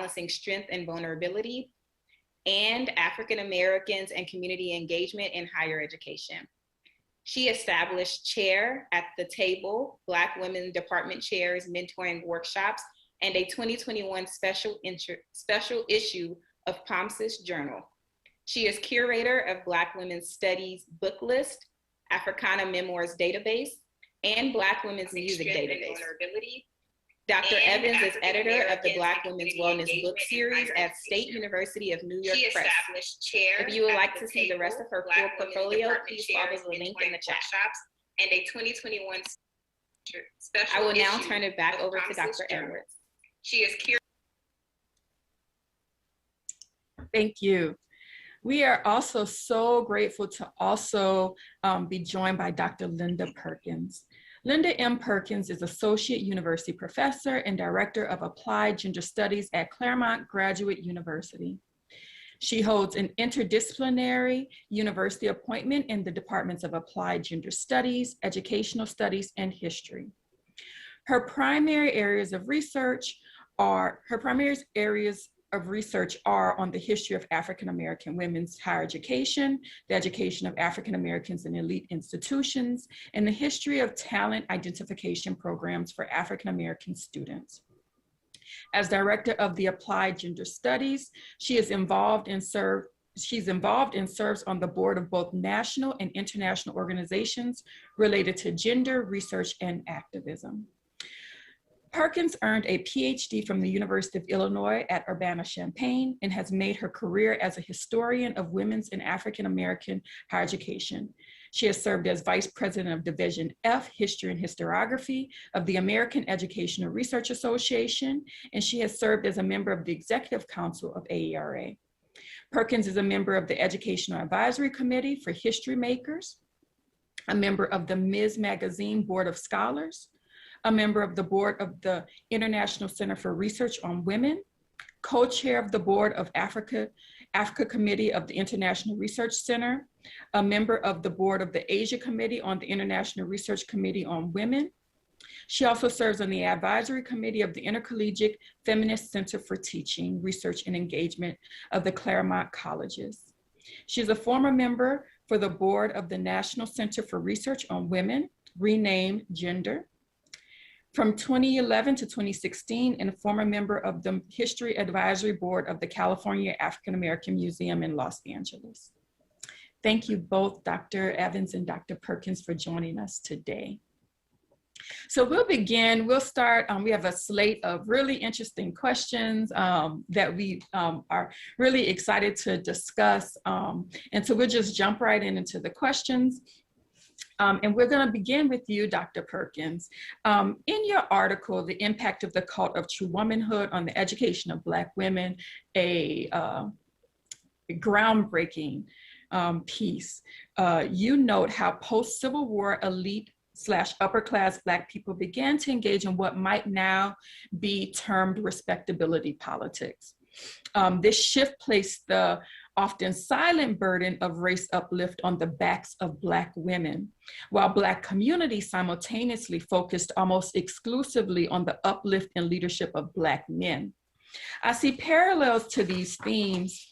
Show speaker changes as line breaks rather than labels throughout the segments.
Balancing Strength and Vulnerability, and African Americans and Community Engagement in Higher Education. She established Chair at the Table, Black Women Department Chairs Mentoring Workshops, and a 2021 special issue of POMSIS Journal. She is curator of Black Women's Studies Book List, Africana Memoirs Database, and Black Women's Music Database. Dr. Evans is editor of the Black Women's Wellness book series at State University of New York Press. If you would like to see the rest of her full portfolio, please follow the link in the chat. And a 2021 special I will now turn it back over to Dr. Edwards. She is curator.
Thank you. We are also so grateful to also be joined by Dr. Linda Perkins. Linda M. Perkins is Associate University Professor and Director of Applied Gender Studies at Claremont Graduate University. She holds an interdisciplinary university appointment in the Departments of Applied Gender Studies, Educational Studies, and History. Her primary areas of research are on the history of African American women's higher education, the education of African Americans in elite institutions, and the history of talent identification programs for African American students. As director of the Applied Gender Studies, she's involved and serves on the board of both national and international organizations related to gender, research, and activism. Perkins earned a PhD from the University of Illinois at Urbana-Champaign and has made her career as a historian of women's and African American higher education. She has served as Vice President of Division F, History and Historiography of the American Educational Research Association, and she has served as a member of the Executive Council of AERA. Perkins is a member of the Educational Advisory Committee for History Makers, a member of the Ms. Magazine Board of Scholars, a member of the board of the International Center for Research on Women, co-chair of the board of Africa Committee of the International Research Center, a member of the board of the Asia Committee on the International Research Committee on Women. She also serves on the advisory committee of the Intercollegiate Feminist Center for Teaching, Research, and Engagement of the Claremont Colleges. She's a former member for the board of the National Center for Research on Women, renamed Gender, from 2011 to 2016, and a former member of the History Advisory Board of the California African American Museum in Los Angeles. Thank you both, Dr. Evans and Dr. Perkins, for joining us today. So we'll start, we have a slate of really interesting questions that we are really excited to discuss. And so we'll just jump right into the questions. And we're going to begin with you, Dr. Perkins. In your article, The Impact of the Cult of True Womanhood on the Education of Black Women, a groundbreaking piece, you note how post-Civil War elite / upper class Black people began to engage in what might now be termed respectability politics. This shift placed the often silent burden of race uplift on the backs of Black women, while Black communities simultaneously focused almost exclusively on the uplift and leadership of Black men. I see parallels to these themes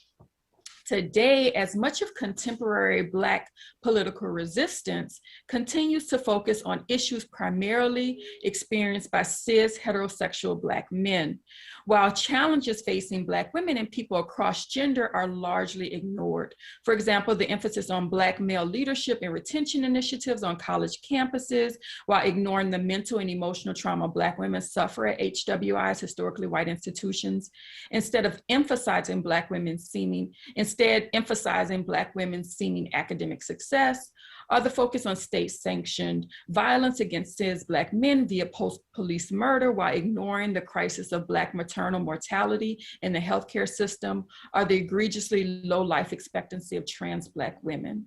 today as much of contemporary Black political resistance continues to focus on issues primarily experienced by cis heterosexual Black men, while challenges facing Black women and people across gender are largely ignored. For example, the emphasis on Black male leadership and retention initiatives on college campuses, while ignoring the mental and emotional trauma Black women suffer at HWIs, historically white institutions, instead emphasizing Black women's seeming academic success, or the focus on state-sanctioned violence against cis Black men via post-police murder, while ignoring the crisis of Black maternal mortality in the healthcare system, or the egregiously low life expectancy of trans Black women.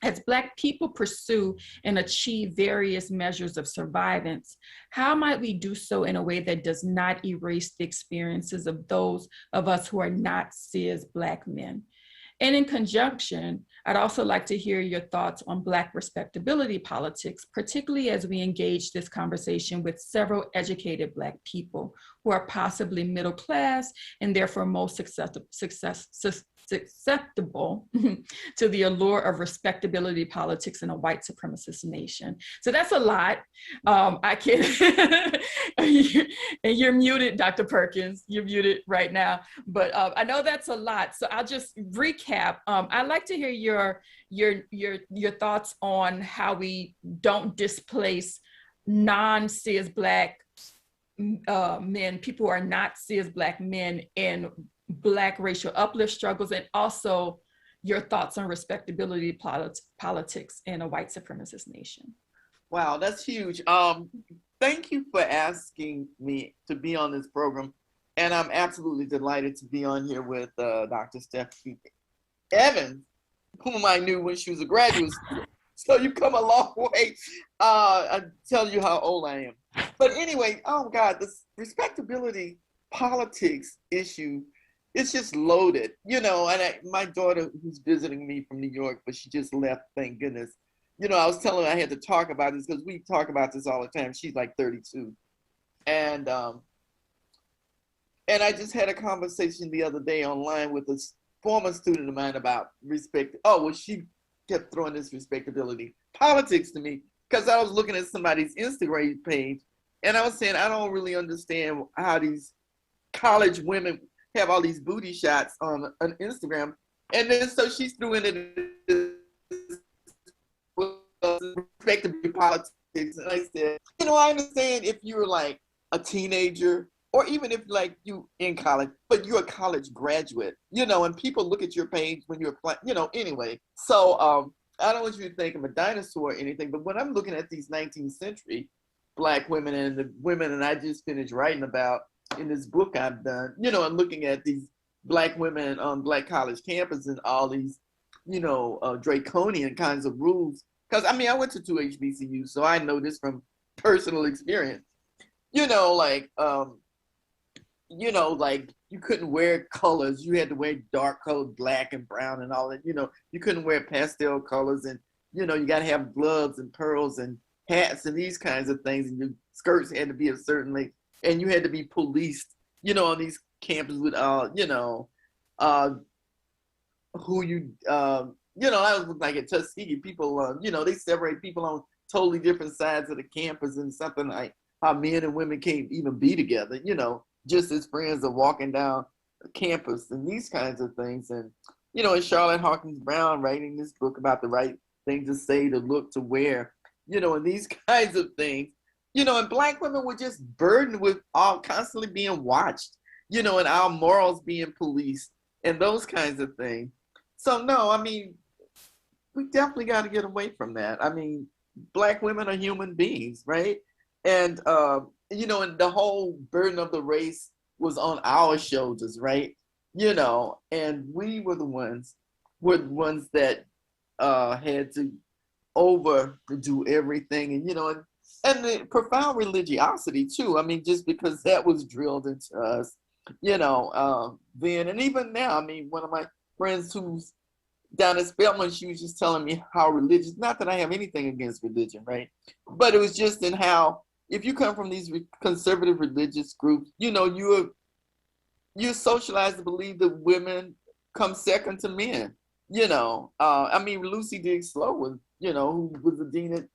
As Black people pursue and achieve various measures of survivance, how might we do so in a way that does not erase the experiences of those of us who are not cis Black men? And in conjunction, I'd also like to hear your thoughts on Black respectability politics, particularly as we engage this conversation with several educated Black people who are possibly middle class and therefore most susceptible to the allure of respectability politics in a white supremacist nation. So that's a lot. I can, and you're muted, Dr. Perkins, you're muted right now, but I know that's a lot. So I'll just recap. I'd like to hear your thoughts on how we don't displace non-cis Black men, people who are not cis Black men in Black racial uplift struggles, and also your thoughts on respectability politics in a white supremacist nation.
Wow, that's huge. Thank you for asking me to be on this program. And I'm absolutely delighted to be on here with Dr. Stephanie Evans, whom I knew when she was a graduate student. So you've come a long way. I tell you how old I am. But anyway, oh God, this respectability politics issue, it's just loaded, you know. And my daughter, who's visiting me from New York, but she just left, thank goodness. You know, I was telling her I had to talk about this because we talk about this all the time. She's like 32. And I just had a conversation the other day online with a former student of mine about respect. Oh, well, she kept throwing this respectability politics to me because I was looking at somebody's Instagram page and I was saying, I don't really understand how these college women have all these booty shots on Instagram. And then so she threw in respectability politics. And I said, you know, I understand if you're like a teenager or even if like you in college, but you're a college graduate, you know, and people look at your page when you're, you know, anyway. So I don't want you to think I'm a dinosaur or anything, but when I'm looking at these 19th century Black women and the women, and I just finished writing about in this book I've done, you know, and looking at these Black women on Black college campus and all these, you know, draconian kinds of rules. Because I mean, I went to 2 HBCUs, so I know this from personal experience. You know, like you couldn't wear colors. You had to wear dark colored, black and brown and all that. You know, you couldn't wear pastel colors, and you know, you got to have gloves and pearls and hats and these kinds of things, and your skirts had to be a certain length, and you had to be policed, you know, on these campuses with you know, who you you know, I was like at Tuskegee, people you know, they separate people on totally different sides of the campus, and something like how men and women can't even be together, you know, just as friends are walking down the campus and these kinds of things. And you know, and Charlotte Hawkins Brown writing this book about the right thing to say, to look, to wear, you know, and these kinds of things, you know, and Black women were just burdened with all constantly being watched, you know, and our morals being policed and those kinds of things. So no, I mean, we definitely got to get away from that. I mean, Black women are human beings, right? And, you know, and the whole burden of the race was on our shoulders, right? You know, and we were the ones that had to overdo everything, and you know, and the profound religiosity too. I mean, just because that was drilled into us, you know, then and even now. I mean, one of my friends who's down at Spelman, she was just telling me how religious. Not that I have anything against religion, right? But it was just in how if you come from these conservative religious groups, you know, you're socialized to believe that women come second to men. You know, I mean, Lucy Diggs Slow was, you know, who was the dean at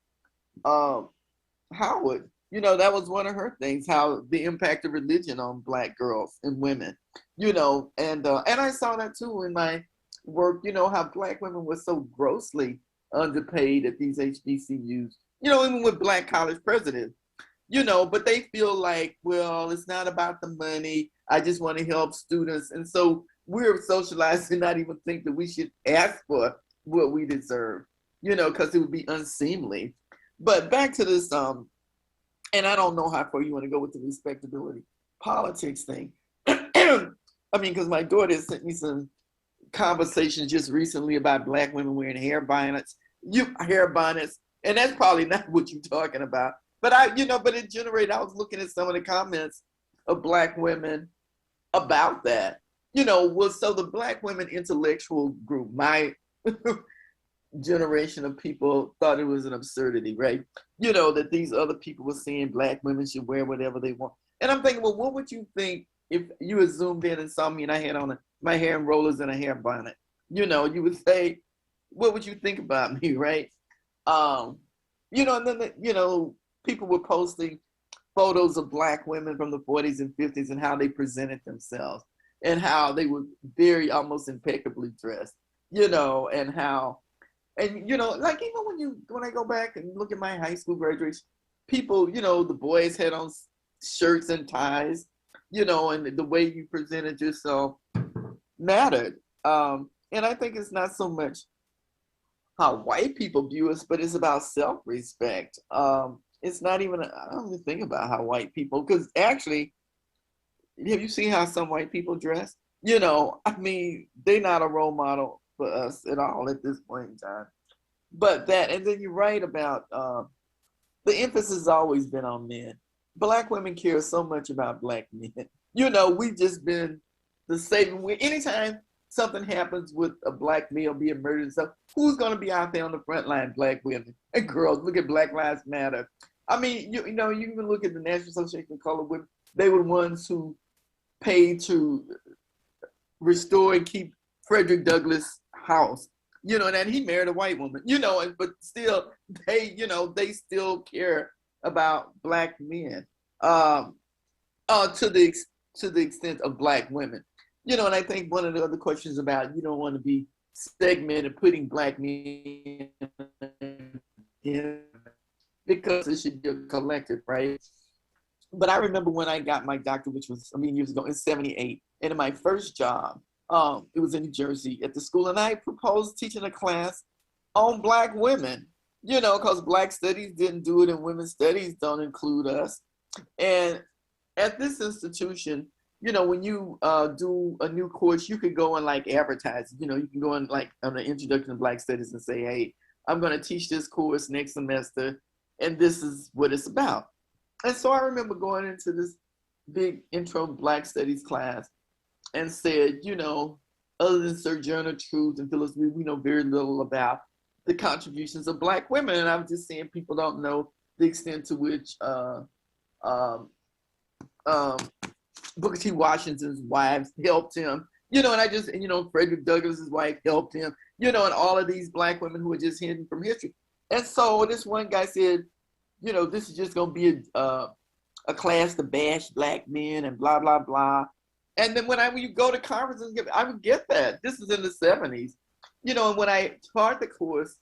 Howard. You know, that was one of her things, how the impact of religion on Black girls and women. You know, and I saw that too in my work. You know, how Black women were so grossly underpaid at these HBCUs. You know, even with Black college presidents. You know, but they feel like, well, it's not about the money. I just want to help students, and so we're socialized to not even think that we should ask for what we deserve, you know, because it would be unseemly. But back to this, and I don't know how far you want to go with the respectability politics thing. I mean, because my daughter sent me some conversations just recently about Black women wearing hair bonnets, and that's probably not what you're talking about. But you know, but it generated, I was looking at some of the comments of Black women about that. You know, well, so the Black women intellectual group, my generation of people thought it was an absurdity, right? You know, that these other people were saying Black women should wear whatever they want. And I'm thinking, well, what would you think if you had zoomed in and saw me and I had on my hair in rollers and a hair bonnet? You know, you would say, what would you think about me, right? You know, and then, you know, people were posting photos of Black women from the 40s and 50s and how they presented themselves and how they were very almost impeccably dressed, you know, and how, and, you know, like even when I go back and look at my high school graduation, people, you know, the boys had on shirts and ties, you know, and the way you presented yourself mattered. And I think it's not so much how white people view us, but it's about self-respect. It's not even, I don't even think about how white people, because actually, have you seen how some white people dress? You know, I mean, they're not a role model for us at all at this point in time. But that, and then you're right about the emphasis has always been on men. Black women care so much about Black men. You know, we've just been the saving. Anytime something happens with a Black male being murdered and stuff, who's going to be out there on the front line? Black women and girls. Look at Black Lives Matter. I mean, you know, you even look at the National Association of Colored Women. They were the ones who paid to restore and keep Frederick Douglass' house. You know, and he married a white woman. You know, but still, you know, they still care about Black men to the extent of Black women. You know, and I think one of the other questions about you don't want to be segmented, putting Black men in because it should be a collective, right? But I remember when I got my doctorate, which was years ago in '78, and in my first job, it was in New Jersey at the school, and I proposed teaching a class on Black women. You know, because Black studies didn't do it and women's studies don't include us. And at this institution, you know, when you do a new course, you could go and like advertise. You know, you can go and like on the introduction to Black studies and say, hey, I'm going to teach this course next semester, and this is what it's about. And so I remember going into this big intro Black studies class and said, you know, other than Sojourner Truth and Phyllis Wheatley, we know very little about the contributions of Black women. And I'm just saying people don't know the extent to which Booker T. Washington's wives helped him, you know, and I just, you know, Frederick Douglass's wife helped him, you know, and all of these Black women who were just hidden from history. And so this one guy said, you know, this is just going to be a class to bash Black men and blah, blah, blah. And then when you go to conferences, I would get that. This is in the 70s. You know, and when I taught the course,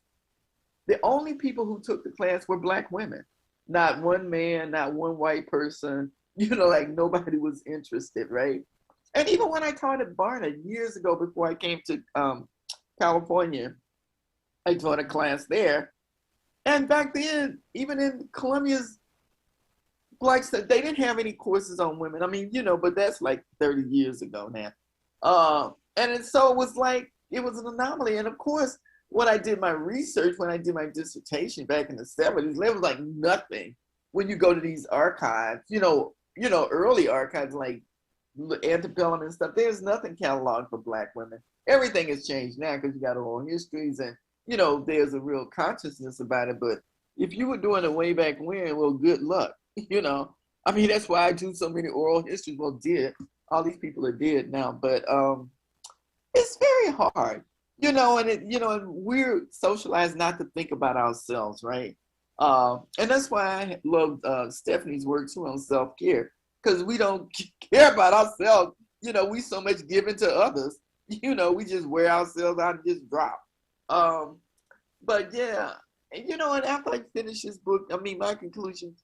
the only people who took the class were Black women. Not one man, not one white person. You know, like nobody was interested, right? And even when I taught at Barnard years ago before I came to California, I taught a class there. And back then, even in Columbia's Black stuff, they didn't have any courses on women. I mean, you know, but that's like 30 years ago now. So it was like, it was an anomaly. And of course, when I did my research, when I did my dissertation back in the 70s, there was like nothing. When you go to these archives, you know, early archives like Antebellum and stuff, there's nothing cataloged for Black women. Everything has changed now because you got oral histories and, you know, there's a real consciousness about it. But if you were doing it way back when, well, good luck. You know, I mean, that's why I do so many oral histories. Well, all these people are dead now, but it's very hard, you know, and and we're socialized not to think about ourselves, right? And that's why I love Stephanie's work too on self-care, because we don't care about ourselves. You know, we so much given to others. You know, we just wear ourselves out and just drop. But yeah, and and after I finish this book, I mean, my conclusion,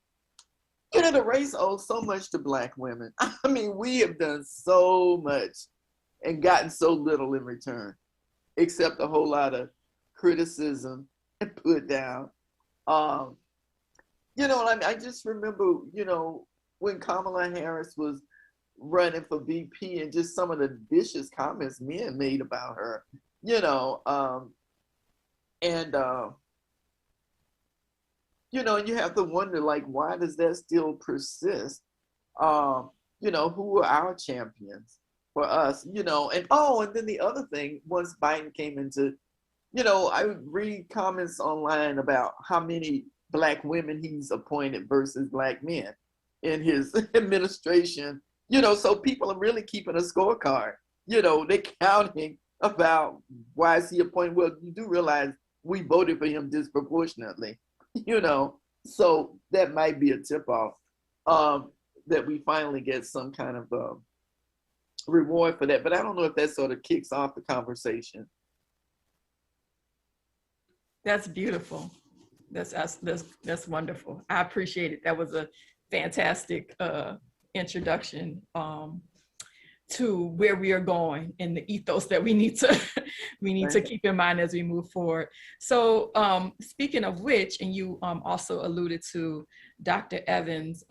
the race owes so much to Black women. I mean, we have done so much and gotten so little in return, except a whole lot of criticism and put down. And I just remember, when Kamala Harris was running for VP and just some of the vicious comments men made about her, and you have to wonder, like, why does that still persist? Who are our champions for us, and then the other thing, once Biden came into, I would read comments online about how many Black women he's appointed versus Black men. in his administration, so people are really keeping a scorecard. They're counting about why is he appointed. Well, you do realize we voted for him disproportionately, so that might be a tip off that we finally get some kind of reward for that. But I don't know if that sort of kicks off the conversation.
That's beautiful. That's wonderful. I appreciate it. That was a fantastic introduction to where we are going and the ethos that we need to keep in mind as we move forward. So speaking of which, and you also alluded to Dr. Evans'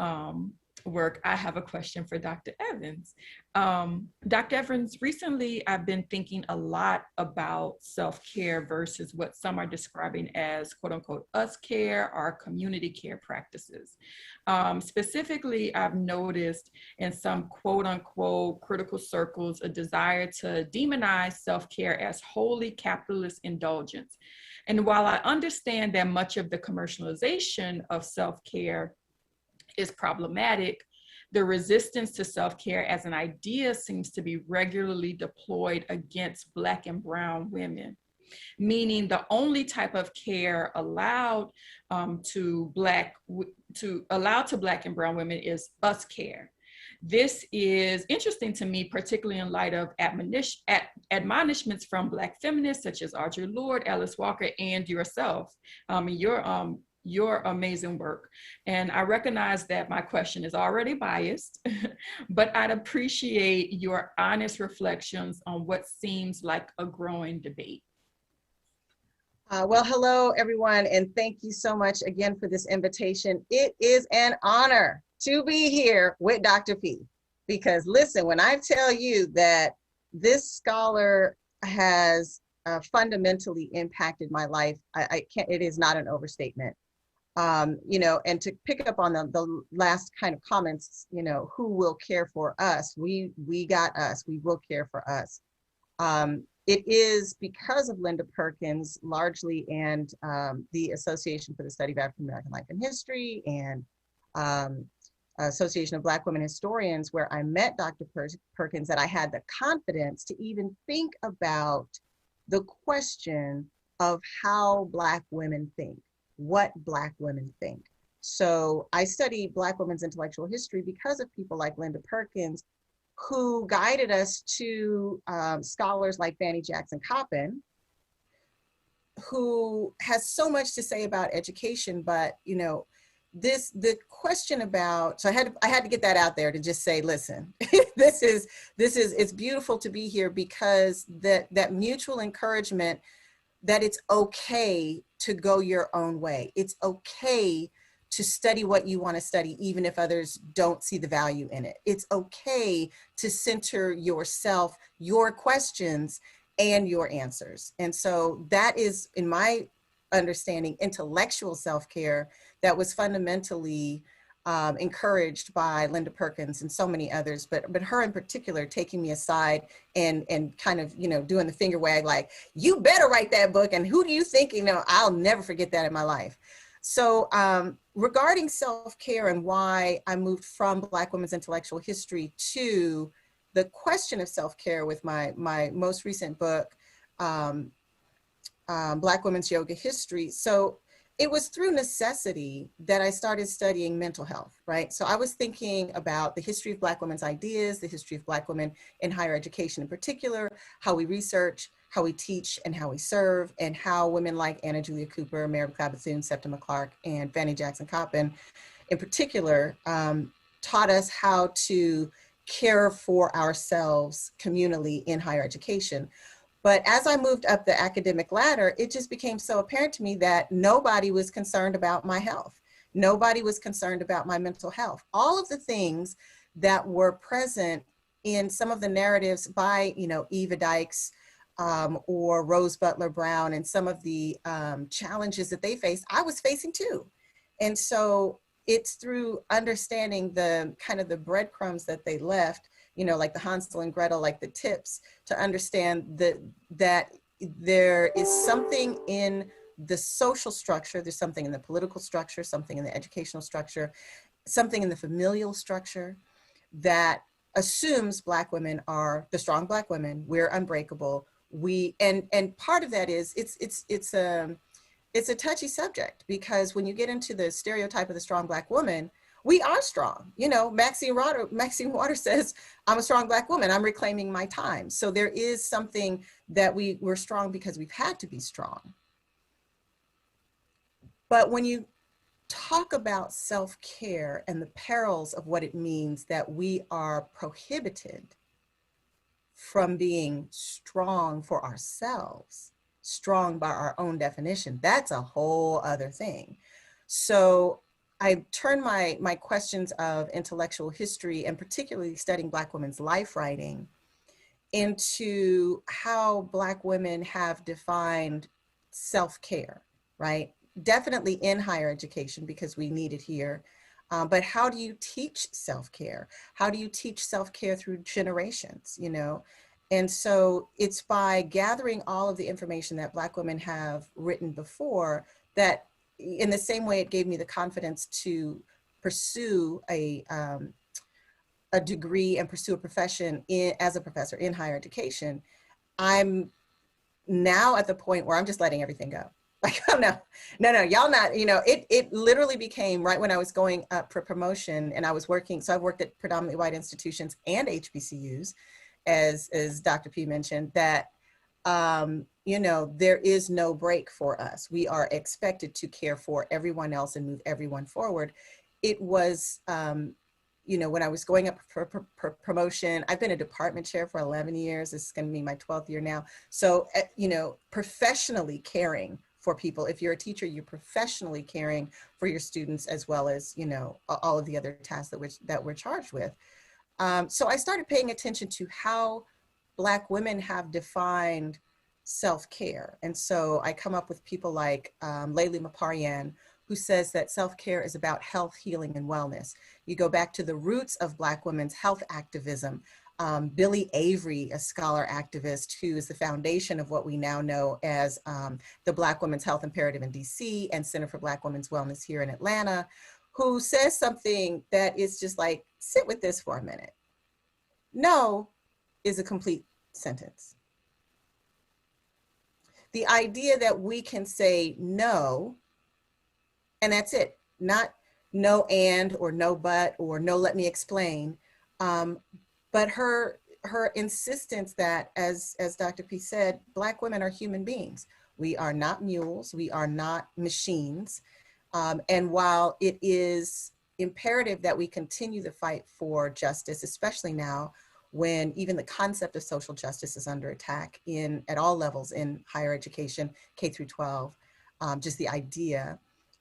work, I have a question for Dr. Evans. Dr. Evans, recently I've been thinking a lot about self-care versus what some are describing as quote unquote us care or community care practices. Specifically, I've noticed in some quote unquote critical circles a desire to demonize self-care as wholly capitalist indulgence. And while I understand that much of the commercialization of self-care is problematic, the resistance to self-care as an idea seems to be regularly deployed against Black and Brown women, meaning the only type of care allowed to Black and Brown women is us care. This is interesting to me, particularly in light of admonishments from Black feminists such as Audre Lorde, Alice Walker, and yourself, your amazing work. And I recognize that my question is already biased, but I'd appreciate your honest reflections on what seems like a growing debate.
Well, hello, everyone, and thank you so much again for this invitation. It is an honor to be here with Dr. P, because listen, when I tell you that this scholar has fundamentally impacted my life, I can't, it is not an overstatement. And to pick up on the last kind of comments, who will care for us? We got us, we will care for us. It is because of Linda Perkins largely, and the Association for the Study of African American Life and History, and Association of Black Women Historians, where I met Dr. Perkins, that I had the confidence to even think about the question of how Black women think, what Black women think. So I study Black women's intellectual history because of people like Linda Perkins, who guided us to scholars like Fanny Jackson Coppin, who has so much to say about education. But the question about, so I had to get that out there to just say, listen, it's beautiful to be here, because that mutual encouragement that it's okay to go your own way. It's okay to study what you want to study, even if others don't see the value in it. It's okay to center yourself, your questions, and your answers. And so that is, in my understanding, intellectual self-care that was fundamentally encouraged by Linda Perkins and so many others, but her in particular taking me aside and kind of, doing the finger wag, like, you better write that book, and who do you think, I'll never forget that in my life. So regarding self-care and why I moved from Black women's intellectual history to the question of self-care with my most recent book, Black Women's Yoga History. So it was through necessity that I started studying mental health, right? So I was thinking about the history of Black women's ideas, the history of Black women in higher education in particular, how we research, how we teach, and how we serve, and how women like Anna Julia Cooper, Mary McLeod Bethune, Septima Clark, and Fanny Jackson Coppin in particular taught us how to care for ourselves communally in higher education. But as I moved up the academic ladder, it just became so apparent to me that nobody was concerned about my health. Nobody was concerned about my mental health. All of the things that were present in some of the narratives by, Eva Dykes or Rose Butler Brown, and some of the challenges that they faced, I was facing too. And so it's through understanding the kind of the breadcrumbs that they left, like the Hansel and Gretel, like the tips, to understand that there is something in the social structure, there's something in the political structure, something in the educational structure, something in the familial structure that assumes Black women are the strong Black women. We're unbreakable. And part of that is it's a touchy subject, because when you get into the stereotype of the strong Black woman, we are strong. You know, Maxine Waters says, I'm a strong Black woman, I'm reclaiming my time. So there is something that we're strong because we've had to be strong. But when you talk about self-care and the perils of what it means that we are prohibited from being strong for ourselves, strong by our own definition, that's a whole other thing. So I turn my questions of intellectual history, and particularly studying Black women's life writing, into how Black women have defined self-care, right? Definitely in higher education, because we need it here. But how do you teach self-care? How do you teach self-care through generations, you know? And so it's by gathering all of the information that Black women have written before that, in the same way it gave me the confidence to pursue a degree and pursue a profession as a professor in higher education, I'm now at the point where I'm just letting everything go. Like, oh, no, y'all not, you know, it literally became right when I was going up for promotion, and I was working, so I've worked at predominantly white institutions and HBCUs, as Dr. P mentioned, that, you know, there is no break for us. We are expected to care for everyone else and move everyone forward. It was, you know, when I was going up for promotion, I've been a department chair for 11 years. This is going to be my 12th year now. So, you know, professionally caring for people. If you're a teacher, you're professionally caring for your students, as well as, you know, all of the other tasks that we're charged with. So I started paying attention to how Black women have defined self-care. And so I come up with people like Layli Maparian, who says that self-care is about health, healing, and wellness. You go back to the roots of Black women's health activism. Billy Avery, a scholar activist who is the foundation of what we now know as the Black Women's Health Imperative in DC and Center for Black Women's Wellness here in Atlanta, who says something that is just like, sit with this for a minute. No is a complete sentence. The idea that we can say no, and that's it, not no and, or no but, or no let me explain. But her insistence that, as Dr. P said, Black women are human beings. We are not mules, we are not machines. And while it is imperative that we continue the fight for justice, especially now when even the concept of social justice is under attack at all levels in higher education, K through 12, just the idea,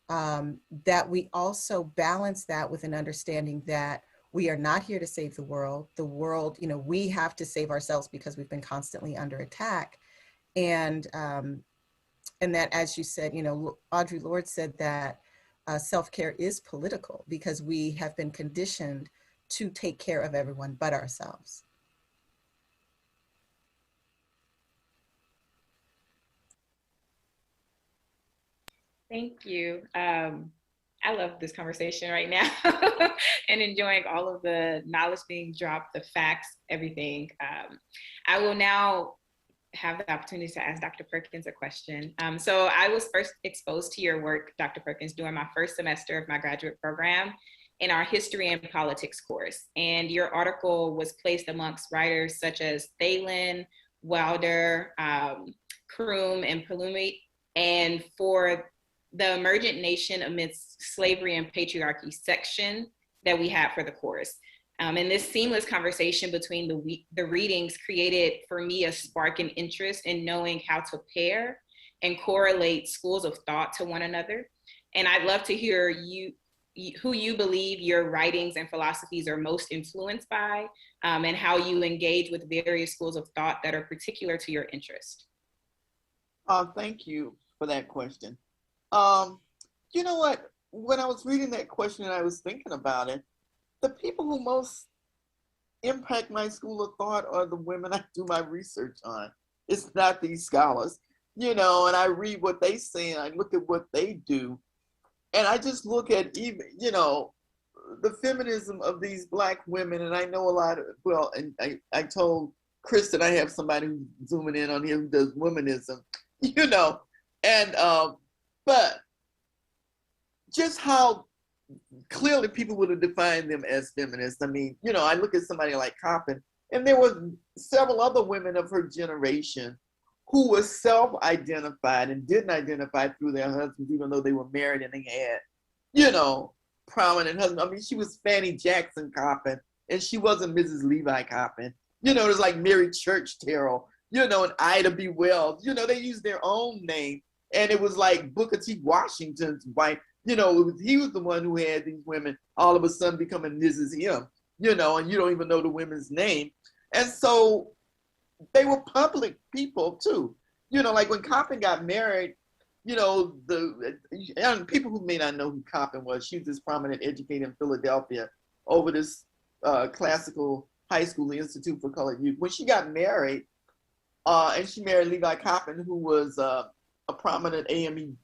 that we also balance that with an understanding that we are not here to save the world. The world, you know, we have to save ourselves because we've been constantly under attack. And that, as you said, you know, Audre Lorde said that self-care is political because we have been conditioned to take care of everyone but ourselves.
Thank you. I love this conversation right now and enjoying all of the knowledge being dropped, the facts, everything. I will now have the opportunity to ask Dr. Perkins a question. So I was first exposed to your work, Dr. Perkins, during my first semester of my graduate program in our history and politics course. And your article was placed amongst writers such as Thalen, Wilder, Kroom, and Plenary. And for the emergent nation amidst slavery and patriarchy section that we had for the course. And this seamless conversation between the readings created for me a spark and interest in knowing how to pair and correlate schools of thought to one another. And I'd love to hear who you believe your writings and philosophies are most influenced by, and how you engage with various schools of thought that are particular to your interest.
Thank you for that question. You know what? When I was reading that question and I was thinking about it, the people who most impact my school of thought are the women I do my research on. It's not these scholars, you know, and I read what they say and I look at what they do. And I just look at even, you know, the feminism of these Black women, and I know a lot of, well, and I told Chris that I have somebody who's zooming in on here who does womanism, you know, and, but just how clearly people would have defined them as feminists. I mean, you know, I look at somebody like Coppin, and there were several other women of her generation who were self-identified and didn't identify through their husbands, even though they were married and they had, you know, prominent husbands. I mean, she was Fannie Jackson Coppin, and she wasn't Mrs. Levi Coppin. You know, it was like Mary Church Terrell, you know, and Ida B. Wells. You know, they used their own name, and it was like Booker T. Washington's wife. You know, he was the one who had these women all of a sudden becoming Mrs. Him, you know, and you don't even know the women's name. And so they were public people too. You know, like when Coppin got married, you know, and people who may not know who Coppin was, she was this prominent educator in Philadelphia over this classical high school, the Institute for Colored Youth. When she got married, and she married Levi Coppin, who was a prominent AME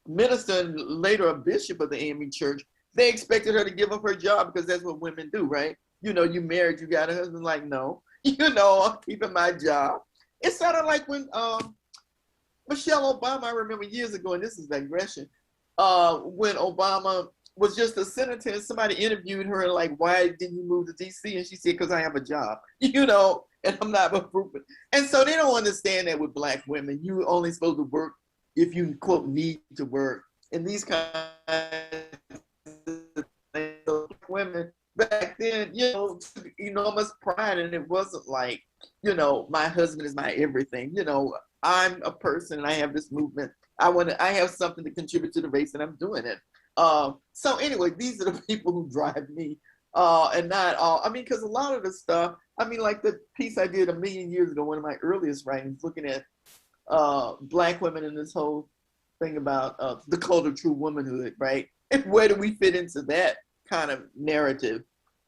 minister and later a bishop of the AME church, they expected her to give up her job because that's what women do, right? You know, you married, you got a husband, like, no, you know, I'm keeping my job. It sounded like when Michelle Obama, I remember years ago, and this is digression, when Obama was just a senator and somebody interviewed her like, why didn't you move to DC? And she said, because I have a job, you know, and I'm not approving. And so they don't understand that with Black women. You only supposed to work if you, quote, need to work. And these kinds of women back then, you know, took enormous pride, and it wasn't like, you know, my husband is my everything. You know, I'm a person and I have this movement. I have something to contribute to the race, and I'm doing it. So anyway, these are the people who drive me, and not all. I mean, because a lot of the stuff, I mean, like the piece I did 1,000,000 years ago, one of my earliest writings, looking at Black women and this whole thing about the cult of true womanhood, right? And where do we fit into that kind of narrative?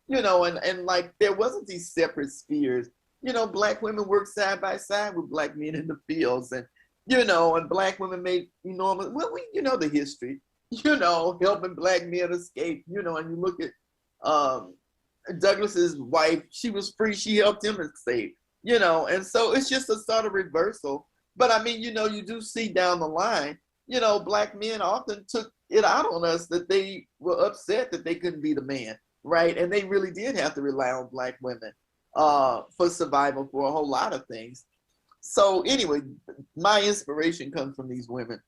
You know, and like there wasn't these separate spheres. You know, Black women worked side by side with Black men in the fields, and you know, and Black women made enormous. Well, you know the history. You know, helping Black men escape. You know, and you look at Douglas's wife. She was free. She helped him escape. You know, and so it's just a sort of reversal. But I mean, you know, you do see down the line, you know, Black men often took it out on us that they were upset that they couldn't be the man, right? And they really did have to rely on Black women for survival for a whole lot of things. So anyway, my inspiration comes from these women.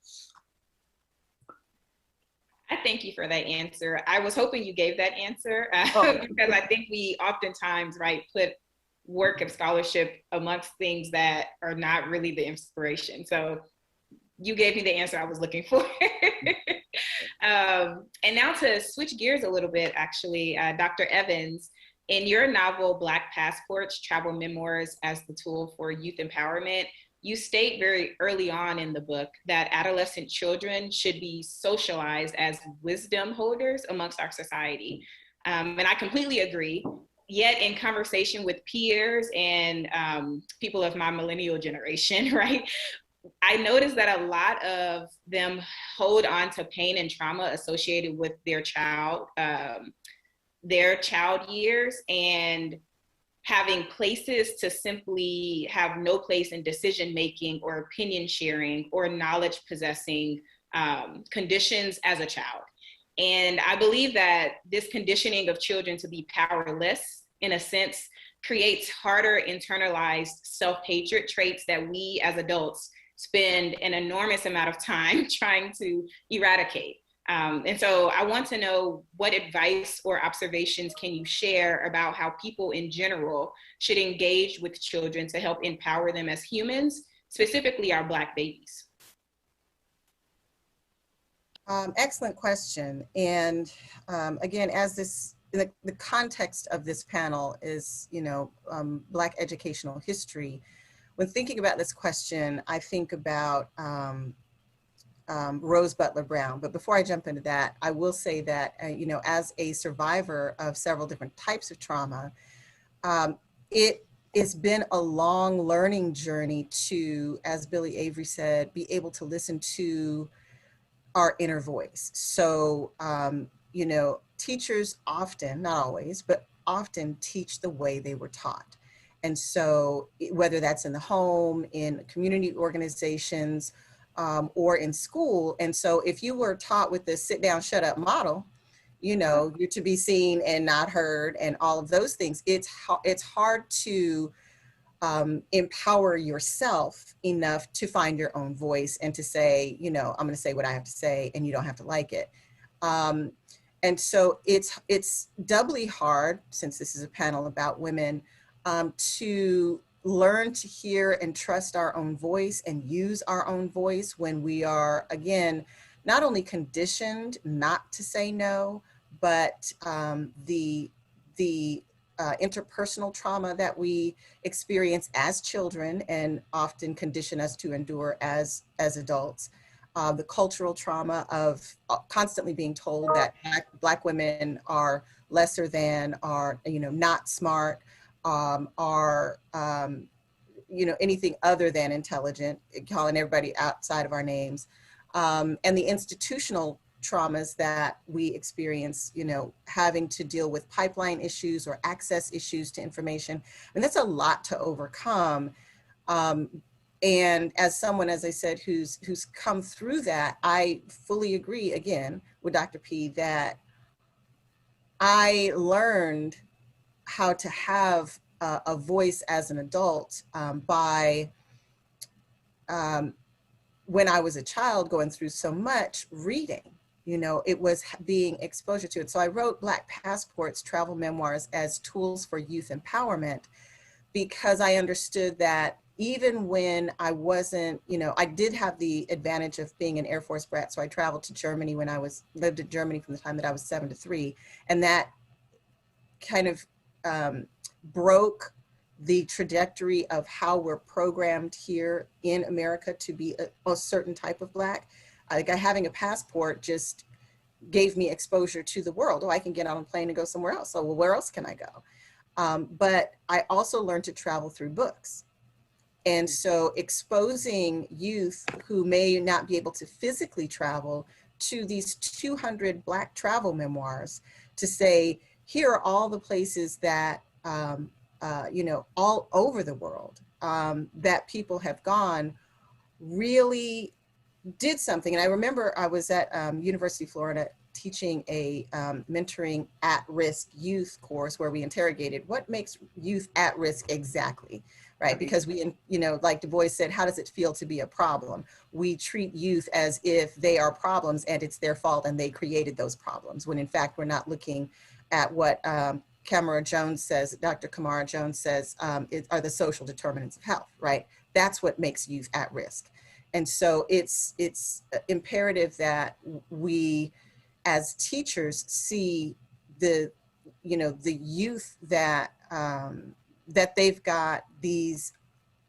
I thank you for that answer. I was hoping you gave that answer because I think we oftentimes, right, put work of scholarship amongst things that are not really the inspiration. So you gave me the answer I was looking for. And now to switch gears a little bit, actually, Dr. Evans, in your novel, Black Passports, Travel Memoirs as the Tool for Youth Empowerment, you state very early on in the book that adolescent children should be socialized as wisdom holders amongst our society. And I completely agree. Yet in conversation with peers and people of my millennial generation, right, I noticed that a lot of them hold on to pain and trauma associated with their child years, and having places to simply have no place in decision making or opinion sharing or knowledge possessing conditions as a child. And I believe that this conditioning of children to be powerless, in a sense, creates harder internalized self-hatred traits that we as adults spend an enormous amount of time trying to eradicate. And so I want to know, what advice or observations can you share about how people in general should engage with children to help empower them as humans, specifically our Black babies?
Excellent question. And again, as the context of this panel is, you know, Black educational history. When thinking about this question, I think about Rose Butler Brown. But before I jump into that, I will say that, you know, as a survivor of several different types of trauma, it's been a long learning journey to, as Billy Avery said, be able to listen to our inner voice. So you know, teachers often, not always, but often teach the way they were taught. And so whether that's in the home, in community organizations, or in school. And so if you were taught with this sit down, shut up model, you know, you're to be seen and not heard and all of those things, it's hard to empower yourself enough to find your own voice and to say, you know, I'm going to say what I have to say and you don't have to like it. And so it's doubly hard, since this is a panel about women, to learn to hear and trust our own voice and use our own voice when we are, again, not only conditioned not to say no, but the interpersonal trauma that we experience as children and often condition us to endure as adults. The cultural trauma of constantly being told that Black women are lesser than, are, you know, not smart, are, you know, anything other than intelligent, calling everybody outside of our names, and the institutional traumas that we experience, you know, having to deal with pipeline issues or access issues to information. And that's a lot to overcome. And as someone, as I said, who's come through that, I fully agree again with Dr. P that I learned how to have a voice as an adult by when I was a child going through so much reading. You know, it was being exposure to it. So I wrote Black Passports, Travel Memoirs as Tools for Youth Empowerment, because I understood that even when I wasn't, you know, I did have the advantage of being an Air Force brat. So I traveled to Germany when lived in Germany from the time that I was 7 to 3. And that kind of broke the trajectory of how we're programmed here in America to be a certain type of Black. Like having a passport just gave me exposure to the world. Oh, I can get on a plane and go somewhere else. So, well, where else can I go? But I also learned to travel through books. And so exposing youth who may not be able to physically travel to these 200 Black travel memoirs to say, here are all the places that, you know, all over the world that people have gone, really did something. And I remember I was at University of Florida teaching a mentoring at-risk youth course where we interrogated what makes youth at risk exactly, right? Because we, you know, like Du Bois said, how does it feel to be a problem? We treat youth as if they are problems and it's their fault and they created those problems, when in fact we're not looking at what Kamara Jones says, Dr. Kamara Jones says, are the social determinants of health, right? That's what makes youth at risk. And so it's imperative that we, as teachers, see the, you know, the youth that that they've got these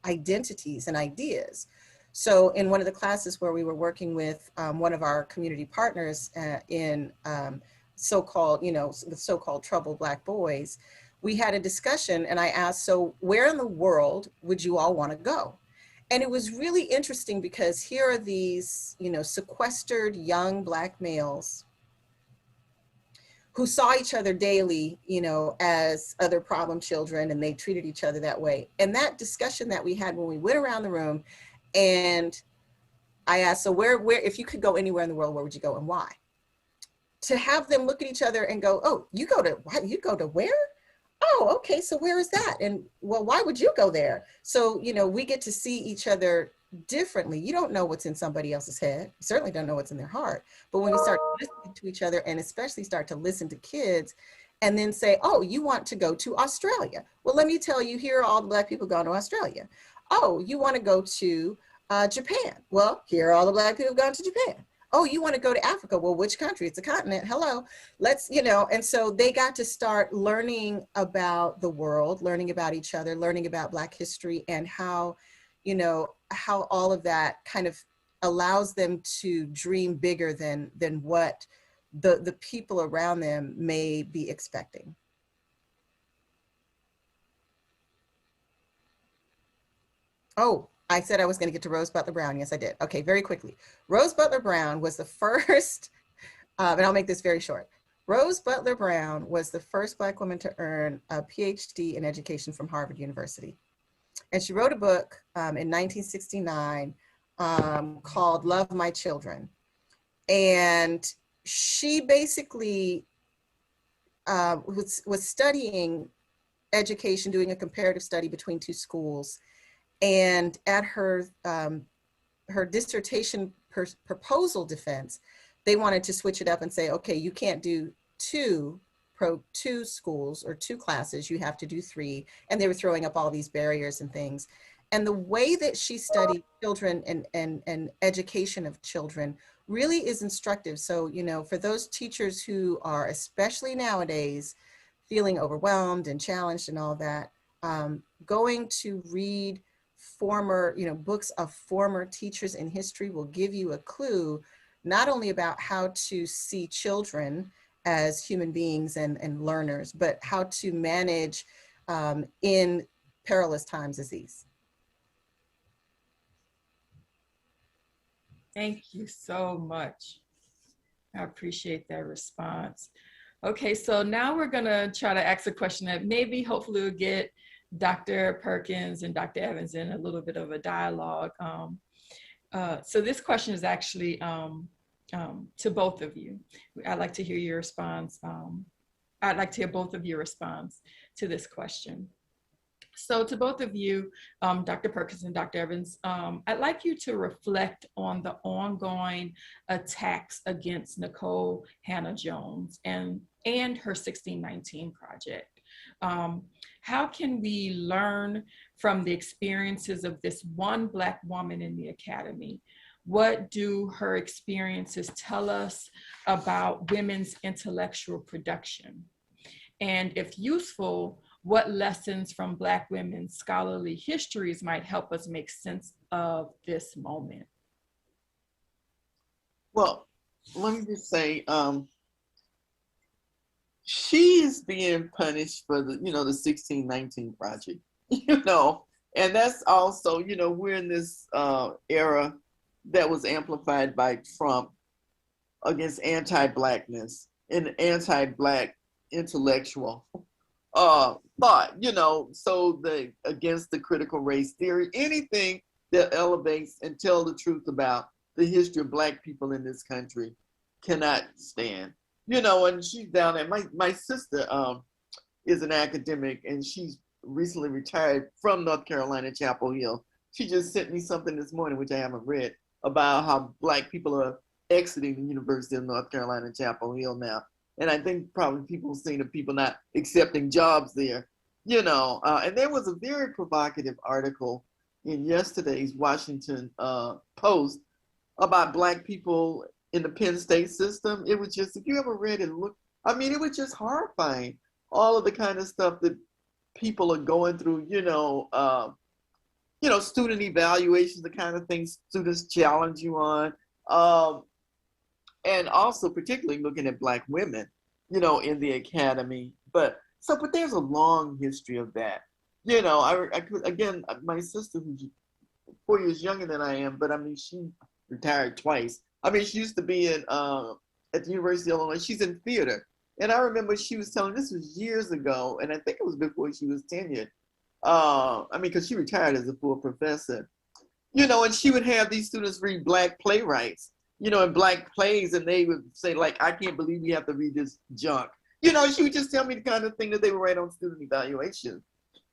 identities and ideas. So in one of the classes where we were working with one of our community partners in so-called, you know, with so-called troubled Black boys, we had a discussion and I asked, so where in the world would you all want to go? And it was really interesting because here are these, you know, sequestered young Black males who saw each other daily, you know, as other problem children, and they treated each other that way. And that discussion that we had when we went around the room, and I asked, so where, if you could go anywhere in the world, where would you go and why? To have them look at each other and go, oh, you go to where? Oh, okay, so where is that? And well, why would you go there? So, you know, we get to see each other differently. You don't know what's in somebody else's head. You certainly don't know what's in their heart. But when we start listening to each other, and especially start to listen to kids, and then say, oh, you want to go to Australia. Well, let me tell you, here are all the Black people going to Australia. Oh, you want to go to Japan. Well, here are all the Black people going to Japan. Oh, you want to go to Africa? Well, which country? It's a continent. Hello. Let's, you know, and so they got to start learning about the world, learning about each other, learning about Black history, and how, you know, how all of that kind of allows them to dream bigger than what the people around them may be expecting. Oh, I said I was going to get to Rose Butler Brown. Yes, I did. Okay, very quickly. Rose Butler Brown was the first, and I'll make this very short. Rose Butler Brown was the first Black woman to earn a PhD in education from Harvard University. And she wrote a book in 1969 called Love My Children. And she basically was studying education, doing a comparative study between two schools. And at her dissertation proposal defense, they wanted to switch it up and say, okay, you can't do two schools or two classes, you have to do three. And they were throwing up all these barriers and things. And the way that she studied children and education of children really is instructive. So, you know, for those teachers who are, especially nowadays, feeling overwhelmed and challenged and all that, going to read former, you know, books of former teachers in history will give you a clue, not only about how to see children as human beings and learners, but how to manage in perilous times as these.
Thank you so much. I appreciate that response. Okay, so now we're gonna try to ask a question that maybe hopefully will get Dr. Perkins and Dr. Evans in a little bit of a dialogue. So this question is actually to both of you. I'd like to hear your response. I'd like to hear both of your response to this question. So to both of you, Dr. Perkins and Dr. Evans, I'd like you to reflect on the ongoing attacks against Nicole Hannah-Jones and her 1619 project. How can we learn from the experiences of this one Black woman in the academy? What do her experiences tell us about women's intellectual production? And if useful, what lessons from Black women's scholarly histories might help us make sense of this moment?
Well, let me just say, she is being punished for the, you know, the 1619 project, you know, and that's also, you know, we're in this era that was amplified by Trump against anti-Blackness and anti-Black intellectual thought, you know, so against the critical race theory, anything that elevates and tell the truth about the history of Black people in this country cannot stand. You know, and she's down there. My sister is an academic, and she's recently retired from North Carolina, Chapel Hill. She just sent me something this morning, which I haven't read, about how Black people are exiting the University of North Carolina, Chapel Hill now. And I think probably people seeing the people not accepting jobs there, you know. And there was a very provocative article in yesterday's Washington Post about Black people in the Penn State system. It was just, if you ever read and looked, I mean, it was just horrifying. All of the kind of stuff that people are going through, you know, student evaluations, the kind of things students challenge you on. And also particularly looking at Black women, you know, in the academy. But there's a long history of that. You know, I could, again, my sister, who's 4 years younger than I am, but I mean, she retired twice. I mean, she used to be at the University of Illinois. She's in theater. And I remember she was telling, this was years ago, and I think it was before she was tenured. I mean, because she retired as a full professor. You know, and she would have these students read Black playwrights, you know, in Black plays, and they would say, like, I can't believe we have to read this junk. You know, she would just tell me the kind of thing that they would write on student evaluation.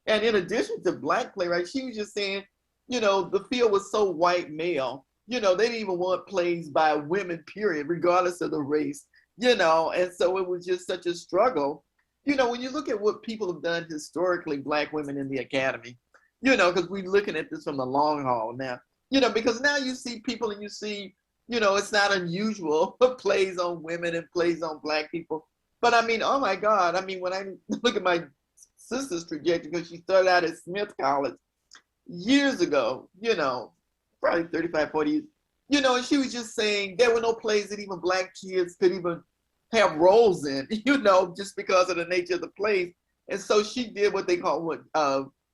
And in addition to Black playwrights, she was just saying, you know, the field was so white male, you know, they didn't even want plays by women, period, regardless of the race, you know, and so it was just such a struggle. You know, when you look at what people have done historically, Black women in the academy, you know, because we're looking at this from the long haul now, you know, because now you see people and you see, you know, it's not unusual plays on women and plays on Black people. But I mean, oh my God, I mean, when I look at my sister's trajectory, because she started out at Smith College years ago, you know, probably 35, 40 years, you know, and she was just saying there were no plays that even Black kids could even have roles in, you know, just because of the nature of the plays. And so she did what they call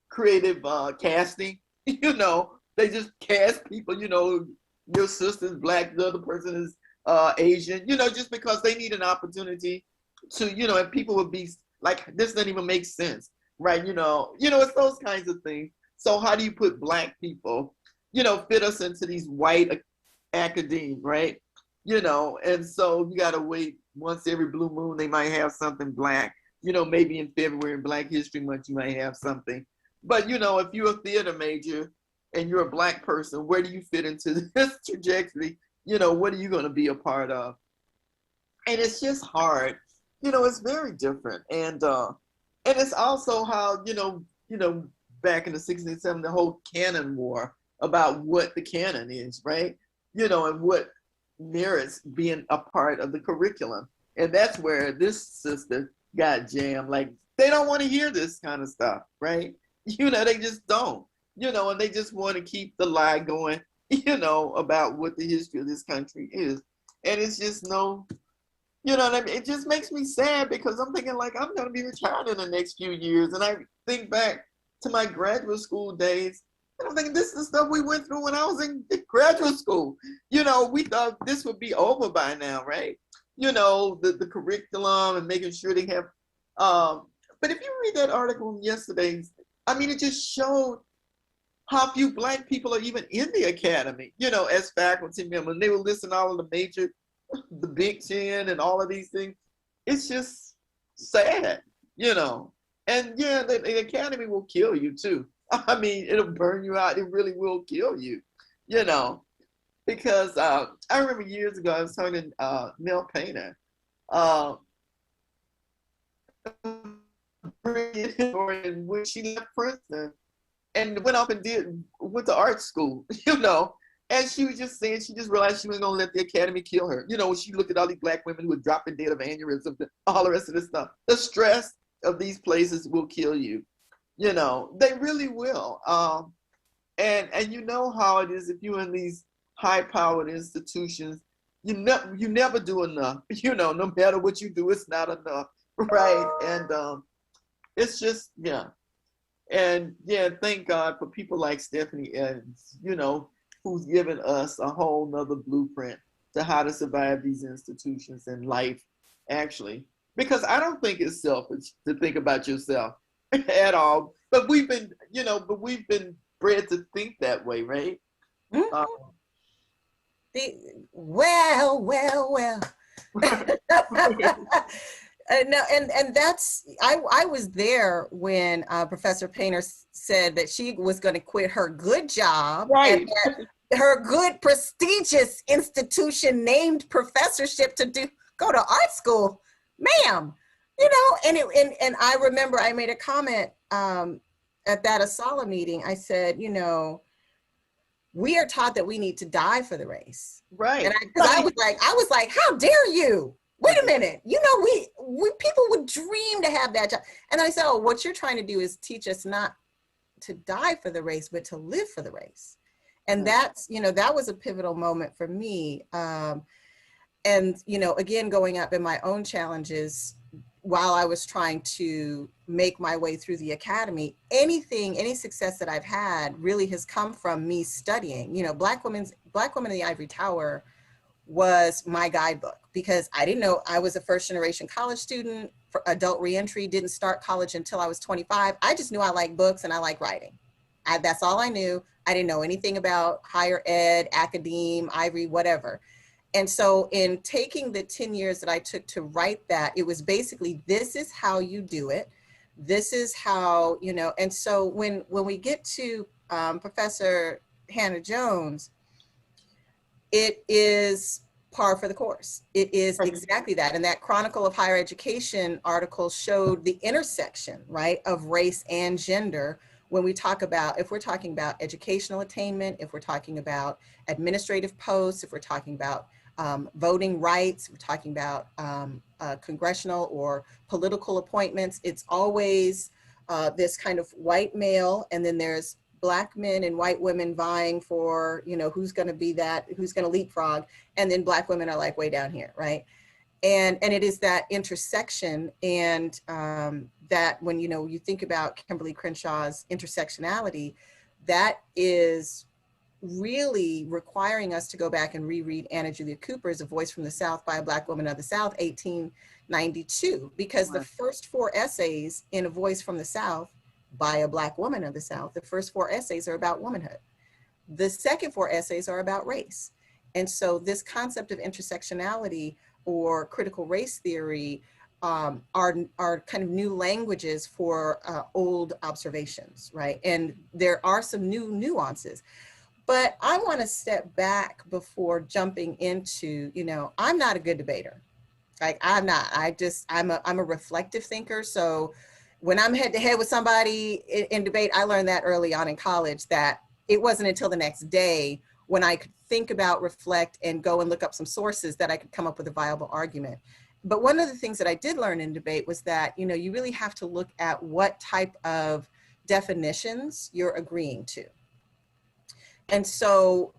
creative casting, you know, they just cast people, you know, your sister's Black, the other person is Asian, you know, just because they need an opportunity to, and people would be like, this doesn't even make sense, right? It's those kinds of things. So how do you put Black people, fit us into these white academe, right? And so you got to wait once every blue moon, they might have something Black, maybe in February in Black History Month, you might have something. But, if you're a theater major and you're a Black person, where do you fit into this trajectory? What are you going to be a part of? And it's just hard. It's very different. And it's also how, back in the 60s and 70s, the whole canon war about what the canon is, right? And what merits being a part of the curriculum. And that's where this sister got jammed. Like, they don't want to hear this kind of stuff, right? They just don't, and they just want to keep the lie going, about what the history of this country is. And it's just what I mean? It just makes me sad, because I'm thinking, like, I'm going to be retired in the next few years. And I think back to my graduate school days, and I'm thinking, this is the stuff we went through when I was in graduate school. We thought this would be over by now, right? The curriculum and making sure they have, but if you read that article yesterday, I mean, it just showed how few Black people are even in the academy, as faculty members. They were listing all of the major, the Big Ten and all of these things. It's just sad, and yeah, the academy will kill you too. I mean, it'll burn you out. It really will kill you, because I remember years ago, I was talking to Mel Painter, when she left Princeton and went off and went to art school, and she was just saying, she just realized she wasn't going to let the academy kill her. When she looked at all these Black women who were dropping dead of aneurysm, all the rest of this stuff, the stress of these places will kill you. They really will. And you know how it is if you're in these high-powered institutions, you never do enough. No matter what you do, it's not enough, right? And it's just, yeah. And yeah, thank God for people like Stephanie Adams, who's given us a whole nother blueprint to how to survive these institutions and life, actually. Because I don't think it's selfish to think about yourself at all. But we've been bred to think that way, right?
Mm-hmm. Well. No, and that's, I was there when Professor Painter said that she was going to quit her good job,
right,
and her good prestigious institution named professorship to go to art school, ma'am. And I remember I made a comment at that Asala meeting. I said, we are taught that we need to die for the race,
right?
And I was like, how dare you? Wait a minute, we people would dream to have that job. And I said, oh, what you're trying to do is teach us not to die for the race, but to live for the race. And that's, that was a pivotal moment for me. And, again, going up in my own challenges while I was trying to make my way through the academy, any success that I've had really has come from me studying. Black Women in the Ivory Tower was my guidebook, because I didn't know, I was a first generation college student for adult reentry, didn't start college until I was 25. I just knew I liked books and I liked writing. That's all I knew. I didn't know anything about higher ed, academe, Ivory, whatever. And so in taking the 10 years that I took to write that, it was basically, this is how you do it. This is how, and so when we get to Professor Hannah Jones, it is par for the course. It is exactly that. And that Chronicle of Higher Education article showed the intersection, right, of race and gender when we talk about, if we're talking about educational attainment, if we're talking about administrative posts, if we're talking about voting rights, we're talking about congressional or political appointments, it's always this kind of white male, and then there's Black men and white women vying for, who's going to be that, who's going to leapfrog, and then Black women are like way down here, right? And it is that intersection, and that when you think about Kimberly Crenshaw's intersectionality, that is really requiring us to go back and reread Anna Julia Cooper's A Voice from the South by a Black Woman of the South, 1892, because the first 4 essays in A Voice from the South by a Black woman of the South, the first 4 essays are about womanhood. The second 4 essays are about race. And so this concept of intersectionality or critical race theory are kind of new languages for old observations, right? And there are some new nuances. But I want to step back before jumping into, you know, I'm not a good debater. Like, I'm not. I'm a reflective thinker. So when I'm head to head with somebody in debate, I learned that early on in college, that it wasn't until the next day when I could think about, reflect, and go and look up some sources that I could come up with a viable argument. But one of the things that I did learn in debate was that, you know, you really have to look at what type of definitions you're agreeing to. And so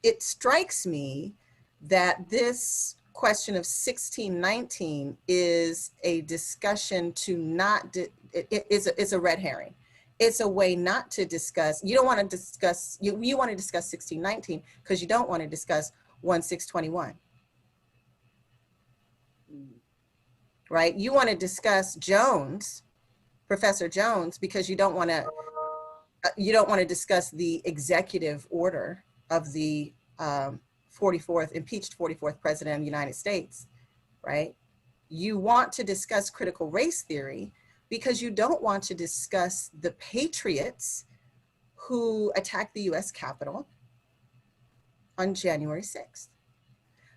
it strikes me that this question of 1619 is a discussion to not, it's a red herring. It's a way not to discuss, you don't want to discuss, you want to discuss 1619 because you don't want to discuss 1621. Right? You want to discuss Jones, Professor Jones, because you don't want to discuss the executive order of the 44th, impeached 44th president of the United States, right? You want to discuss critical race theory because you don't want to discuss the patriots who attacked the US Capitol on January 6th.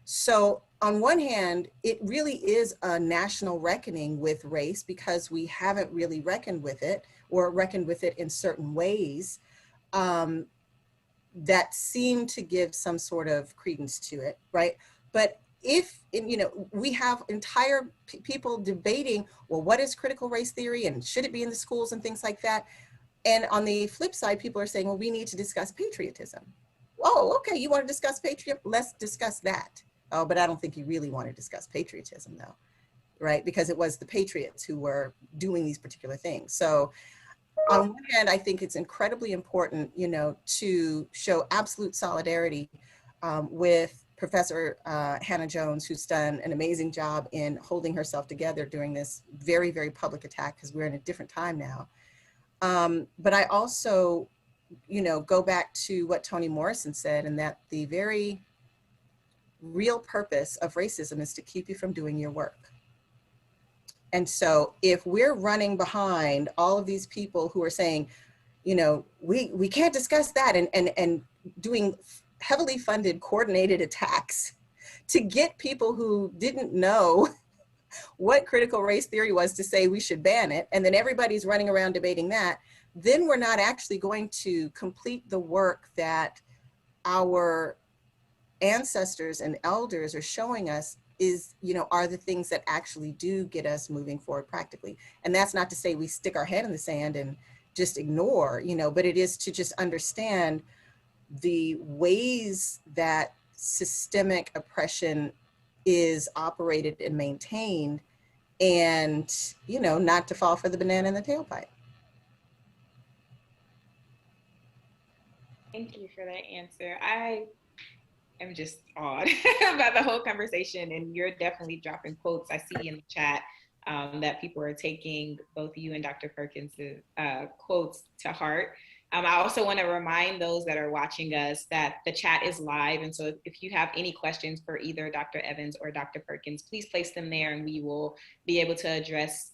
So on one hand, it really is a national reckoning with race because we haven't really reckoned with it, or reckoned with it in certain ways that seem to give some sort of credence to it, right? But if, you know, we have entire people debating, well, what is critical race theory and should it be in the schools and things like that? And on the flip side, people are saying, well, we need to discuss patriotism. Oh, okay, you want to discuss patriotism? Let's discuss that. Oh, but I don't think you really want to discuss patriotism though, right? Because it was the patriots who were doing these particular things. So on one hand, I think it's incredibly important, you know, to show absolute solidarity with Professor Hannah Jones, who's done an amazing job in holding herself together during this very, very public attack, because we're in a different time now. But I also, you know, go back to what Toni Morrison said, and that the very real purpose of racism is to keep you from doing your work. And so if we're running behind all of these people who are saying, you know, we can't discuss that, and doing heavily funded coordinated attacks to get people who didn't know what critical race theory was to say we should ban it, and then everybody's running around debating that, then we're not actually going to complete the work that our ancestors and elders are showing us is, you know, are the things that actually do get us moving forward practically. And that's not to say we stick our head in the sand and just ignore, you know, but it is to just understand the ways that systemic oppression is operated and maintained, and, you know, not to fall for the banana in the tailpipe.
Thank you for that answer. I am just awed about the whole conversation, and you're definitely dropping quotes. I see in the chat that people are taking both you and Dr. Perkins' quotes to heart. I also want to remind those that are watching us that the chat is live, and so if you have any questions for either Dr. Evans or Dr. Perkins, please place them there, and we will be able to address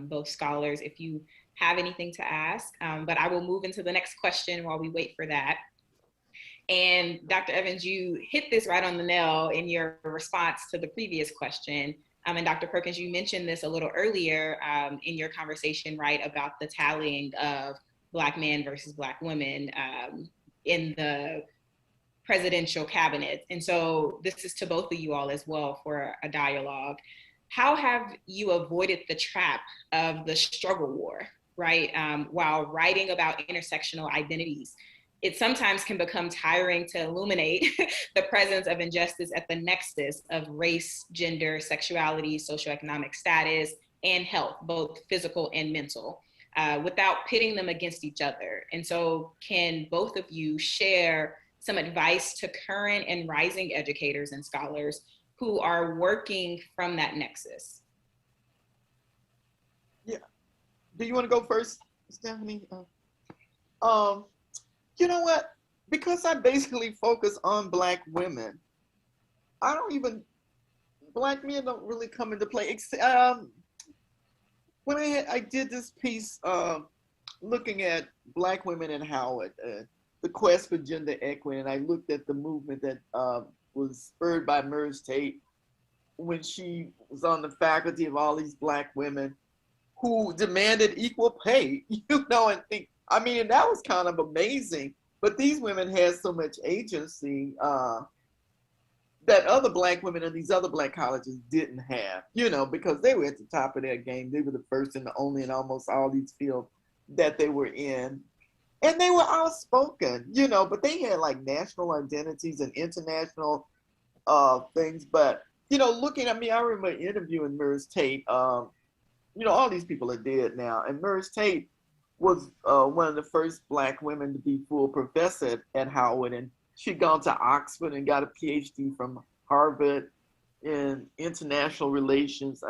both scholars if you have anything to ask. But I will move into the next question while we wait for that. And Dr. Evans, you hit this right on the nail in your response to the previous question. And Dr. Perkins, you mentioned this a little earlier in your conversation, right, about the tallying of Black men versus Black women in the presidential cabinet. And so this is to both of you all as well for a dialogue. How have you avoided the trap of the struggle war, right? While writing about intersectional identities, it sometimes can become tiring to illuminate the presence of injustice at the nexus of race, gender, sexuality, socioeconomic status, and health, both physical and mental. without pitting them against each other. And so can both of you share some advice to current and rising educators and scholars who are working from that nexus?
Yeah. Do you want to go first, Stephanie? You know what? Because I basically focus on Black women, Black men don't really come into play. When I did this piece looking at Black women in Howard, the quest for gender equity, and I looked at the movement that was spurred by Merz Tate when she was on the faculty of all these Black women who demanded equal pay, and that was kind of amazing. But these women had so much agency that other Black women in these other Black colleges didn't have, because they were at the top of their game. They were the first and the only in almost all these fields that they were in. And they were outspoken, but they had like national identities and international things. But, looking at me, I remember interviewing Merz Tate. All these people are dead now. And Merz Tate was one of the first Black women to be full professor at Howard. And she'd gone to Oxford and got a PhD from Harvard in international relations.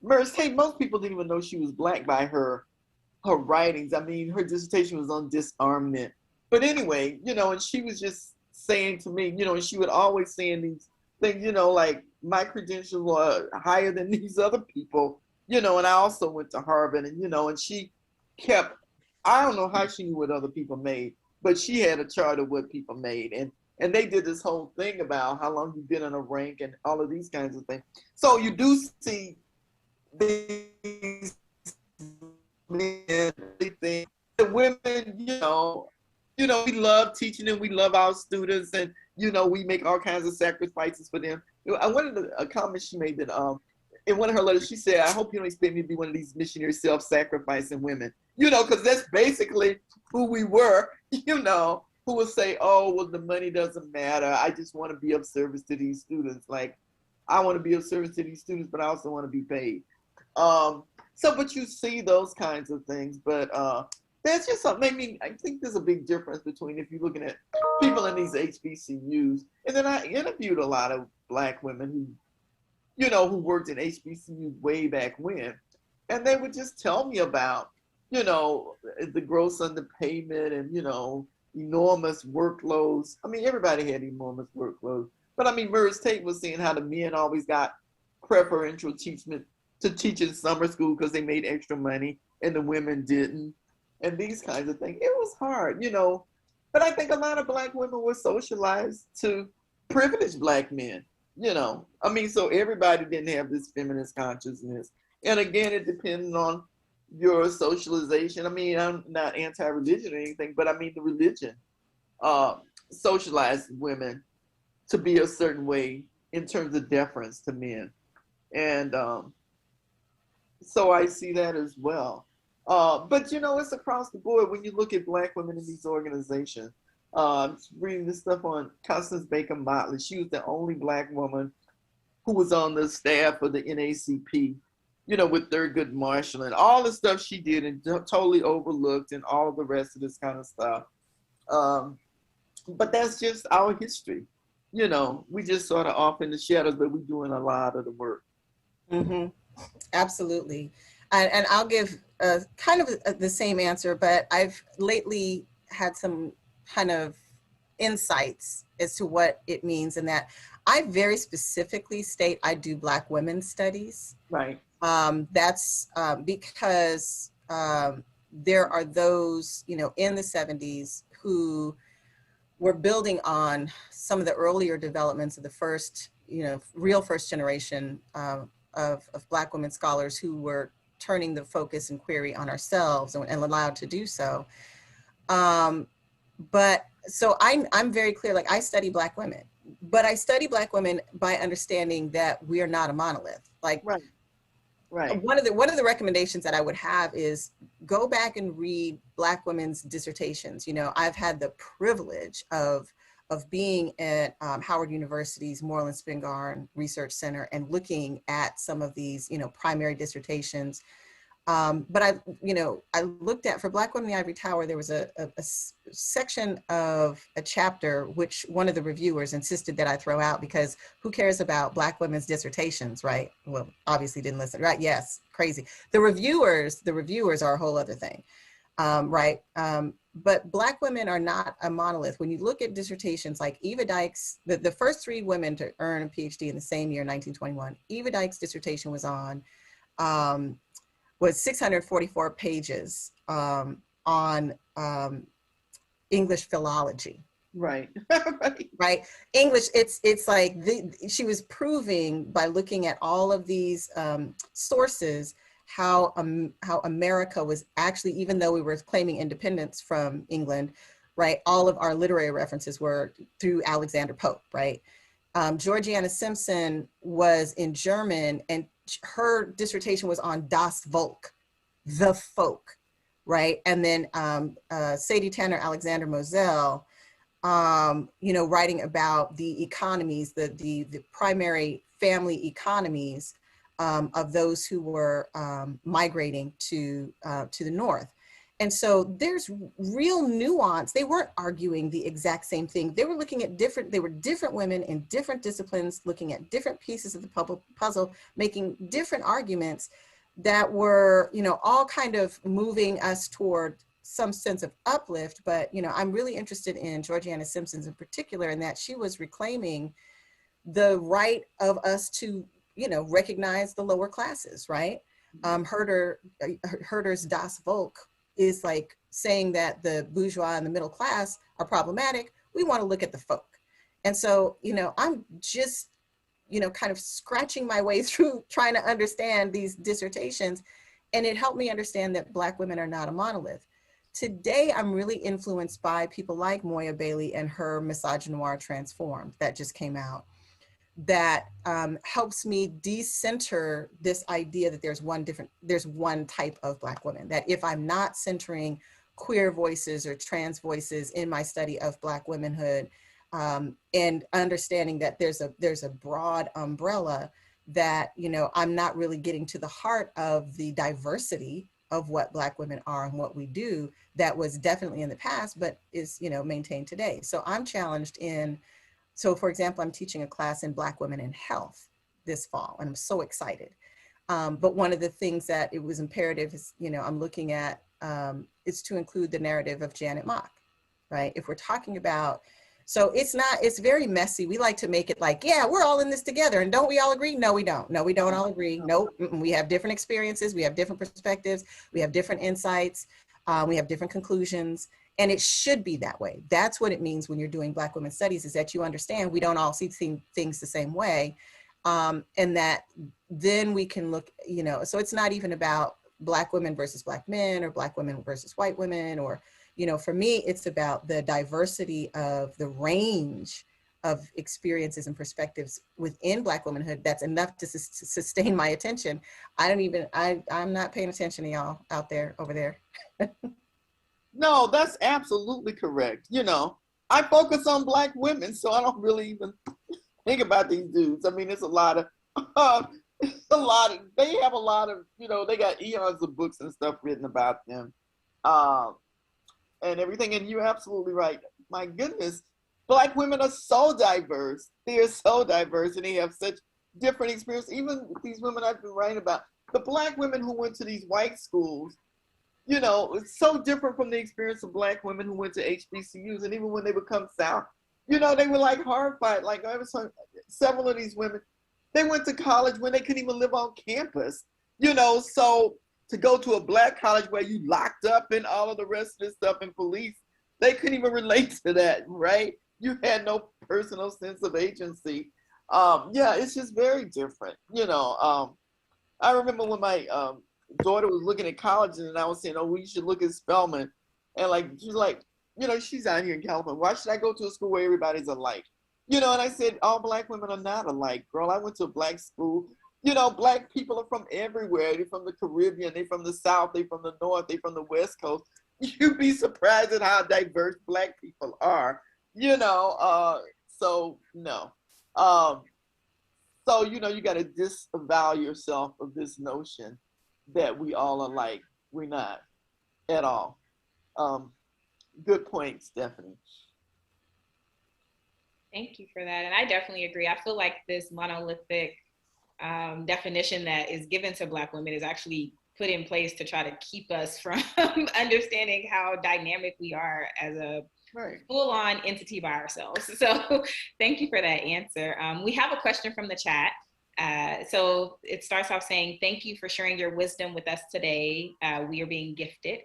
Merz Tate, most people didn't even know she was Black by her writings. Her dissertation was on disarmament. But anyway, and she was just saying to me, and she would always say in these things, like my credentials are higher than these other people, and I also went to Harvard, and she kept, I don't know how she knew what other people made, but she had a chart of what people made. And they did this whole thing about how long you've been in a rank and all of these kinds of things. So you do see these men, the women, we love teaching them, we love our students, and we make all kinds of sacrifices for them. One of the comments she made that in one of her letters, she said, I hope you don't expect me to be one of these missionary self-sacrificing women, because that's basically who we were, who will say, oh, well, the money doesn't matter. I just want to be of service to these students. Like, I want to be of service to these students, but I also want to be paid. But you see those kinds of things, but that's just something. I think there's a big difference between if you're looking at people in these HBCUs, and then I interviewed a lot of Black women who worked in HBCUs way back when, and they would just tell me about, the gross underpayment and, enormous workloads. Everybody had enormous workloads, but Merz Tate was seeing how the men always got preferential treatment to teach in summer school because they made extra money and the women didn't, and these kinds of things. It was hard, but I think a lot of Black women were socialized to privileged Black men, so everybody didn't have this feminist consciousness. And again, it depended on your socialization. I'm not anti-religion or anything, but the religion socialized women to be a certain way in terms of deference to men. And so I see that as well. But it's across the board when you look at Black women in these organizations. I'm reading this stuff on Constance Baker Motley. She was the only Black woman who was on the staff of the NAACP, with Thurgood Marshall and all the stuff she did and totally overlooked and all of the rest of this kind of stuff. But that's just our history. We just sort of off in the shadows, but we're doing a lot of the work.
Mm-hmm. Absolutely. And I'll give kind of the same answer, but I've lately had some kind of insights as to what it means, and that I very specifically state I do Black women's studies.
Right.
That's because there are those, in the 70s who were building on some of the earlier developments of the first, real first generation of Black women scholars who were turning the focus and query on ourselves and allowed to do so. But so I'm very clear, like I study Black women, but I study Black women by understanding that we are not a monolith. Like,
right.
One of the recommendations that I would have is go back and read Black women's dissertations. I've had the privilege of being at Howard University's Moreland Spingarn Research Center and looking at some of these, primary dissertations But I looked at, for Black Women in the Ivory Tower, there was a section of a chapter which one of the reviewers insisted that I throw out, because who cares about Black women's dissertations, right? Well, obviously didn't listen, right? Yes, crazy. The reviewers are a whole other thing, right? But Black women are not a monolith. When you look at dissertations like Eva Dykes, the first 3 women to earn a PhD in the same year, 1921, Eva Dykes' dissertation was on, was 644 pages on English philology.
Right.
Right. English, it's like she was proving by looking at all of these sources how America was actually, even though we were claiming independence from England, right, all of our literary references were through Alexander Pope, right? Georgiana Simpson was in German, and her dissertation was on Das Volk, the folk, right? And then Sadie Tanner Alexander Moselle, writing about the economies, the primary family economies of those who were migrating to the north. And so there's real nuance. They weren't arguing the exact same thing. They were looking at different women in different disciplines, looking at different pieces of the puzzle, making different arguments that were, all kind of moving us toward some sense of uplift. But, I'm really interested in Georgiana Simpson's in particular, in that she was reclaiming the right of us to, recognize the lower classes, right? Herder's Das Volk is like saying that the bourgeois and the middle class are problematic. We want to look at the folk. And so, I'm just, kind of scratching my way through trying to understand these dissertations. And it helped me understand that Black women are not a monolith. Today, I'm really influenced by people like Moya Bailey and her Misogynoir Transformed that just came out. That helps me decenter this idea that there's one type of Black woman, that if I'm not centering queer voices or trans voices in my study of Black womanhood, and understanding that there's a broad umbrella, that, I'm not really getting to the heart of the diversity of what Black women are and what we do, that was definitely in the past, but is, maintained today. So I'm challenged in, so for example, I'm teaching a class in Black women in health this fall, and I'm so excited. But one of the things that it was imperative is, I'm looking at, is to include the narrative of Janet Mock, right? If we're talking about, so it's very messy. We like to make it like, yeah, we're all in this together. And don't we all agree? No, we don't. No, we don't all agree. Nope. We have different experiences. We have different perspectives. We have different insights. We have different conclusions. And it should be that way. That's what it means when you're doing Black women studies, is that you understand we don't all see things the same way. And that then we can look, so it's not even about Black women versus Black men, or Black women versus white women, or, for me, it's about the diversity of the range of experiences and perspectives within Black womanhood that's enough to sustain my attention. I'm not paying attention to y'all out there, over there.
No, that's absolutely correct. I focus on Black women, so I don't really even think about these dudes. I mean, it's a lot of, they have a lot of, they got eons of books and stuff written about them, and everything. And you're absolutely right. My goodness, Black women are so diverse. They are so diverse, and they have such different experiences. Even these women I've been writing about, the Black women who went to these white schools, it's so different from the experience of Black women who went to HBCUs. And even when they would come south, they were like horrified. Like, I was several of these women, they went to college when they couldn't even live on campus, so to go to a Black college where you locked up and all of the rest of this stuff and police, they couldn't even relate to that, right? You had no personal sense of agency. It's just very different, I remember when my daughter was looking at college, and I was saying, oh, well, you should look at Spelman. And like, she's like, she's out here in California. Why should I go to a school where everybody's alike? And I said, all Black women are not alike, girl. I went to a Black school. Black people are from everywhere. They're from the Caribbean. They're from the South. They're from the North. They're from the West Coast. You'd be surprised at how diverse Black people are, so no. So, you got to disavow yourself of this notion that we all are like. We're not at all. Good point, Stephanie.
Thank you for that. And I definitely agree. I feel like this monolithic definition that is given to Black women is actually put in place to try to keep us from understanding how dynamic we are as a full-on entity by ourselves. So thank you for that answer. We have a question from the chat. So it starts off saying, thank you for sharing your wisdom with us today. We are being gifted.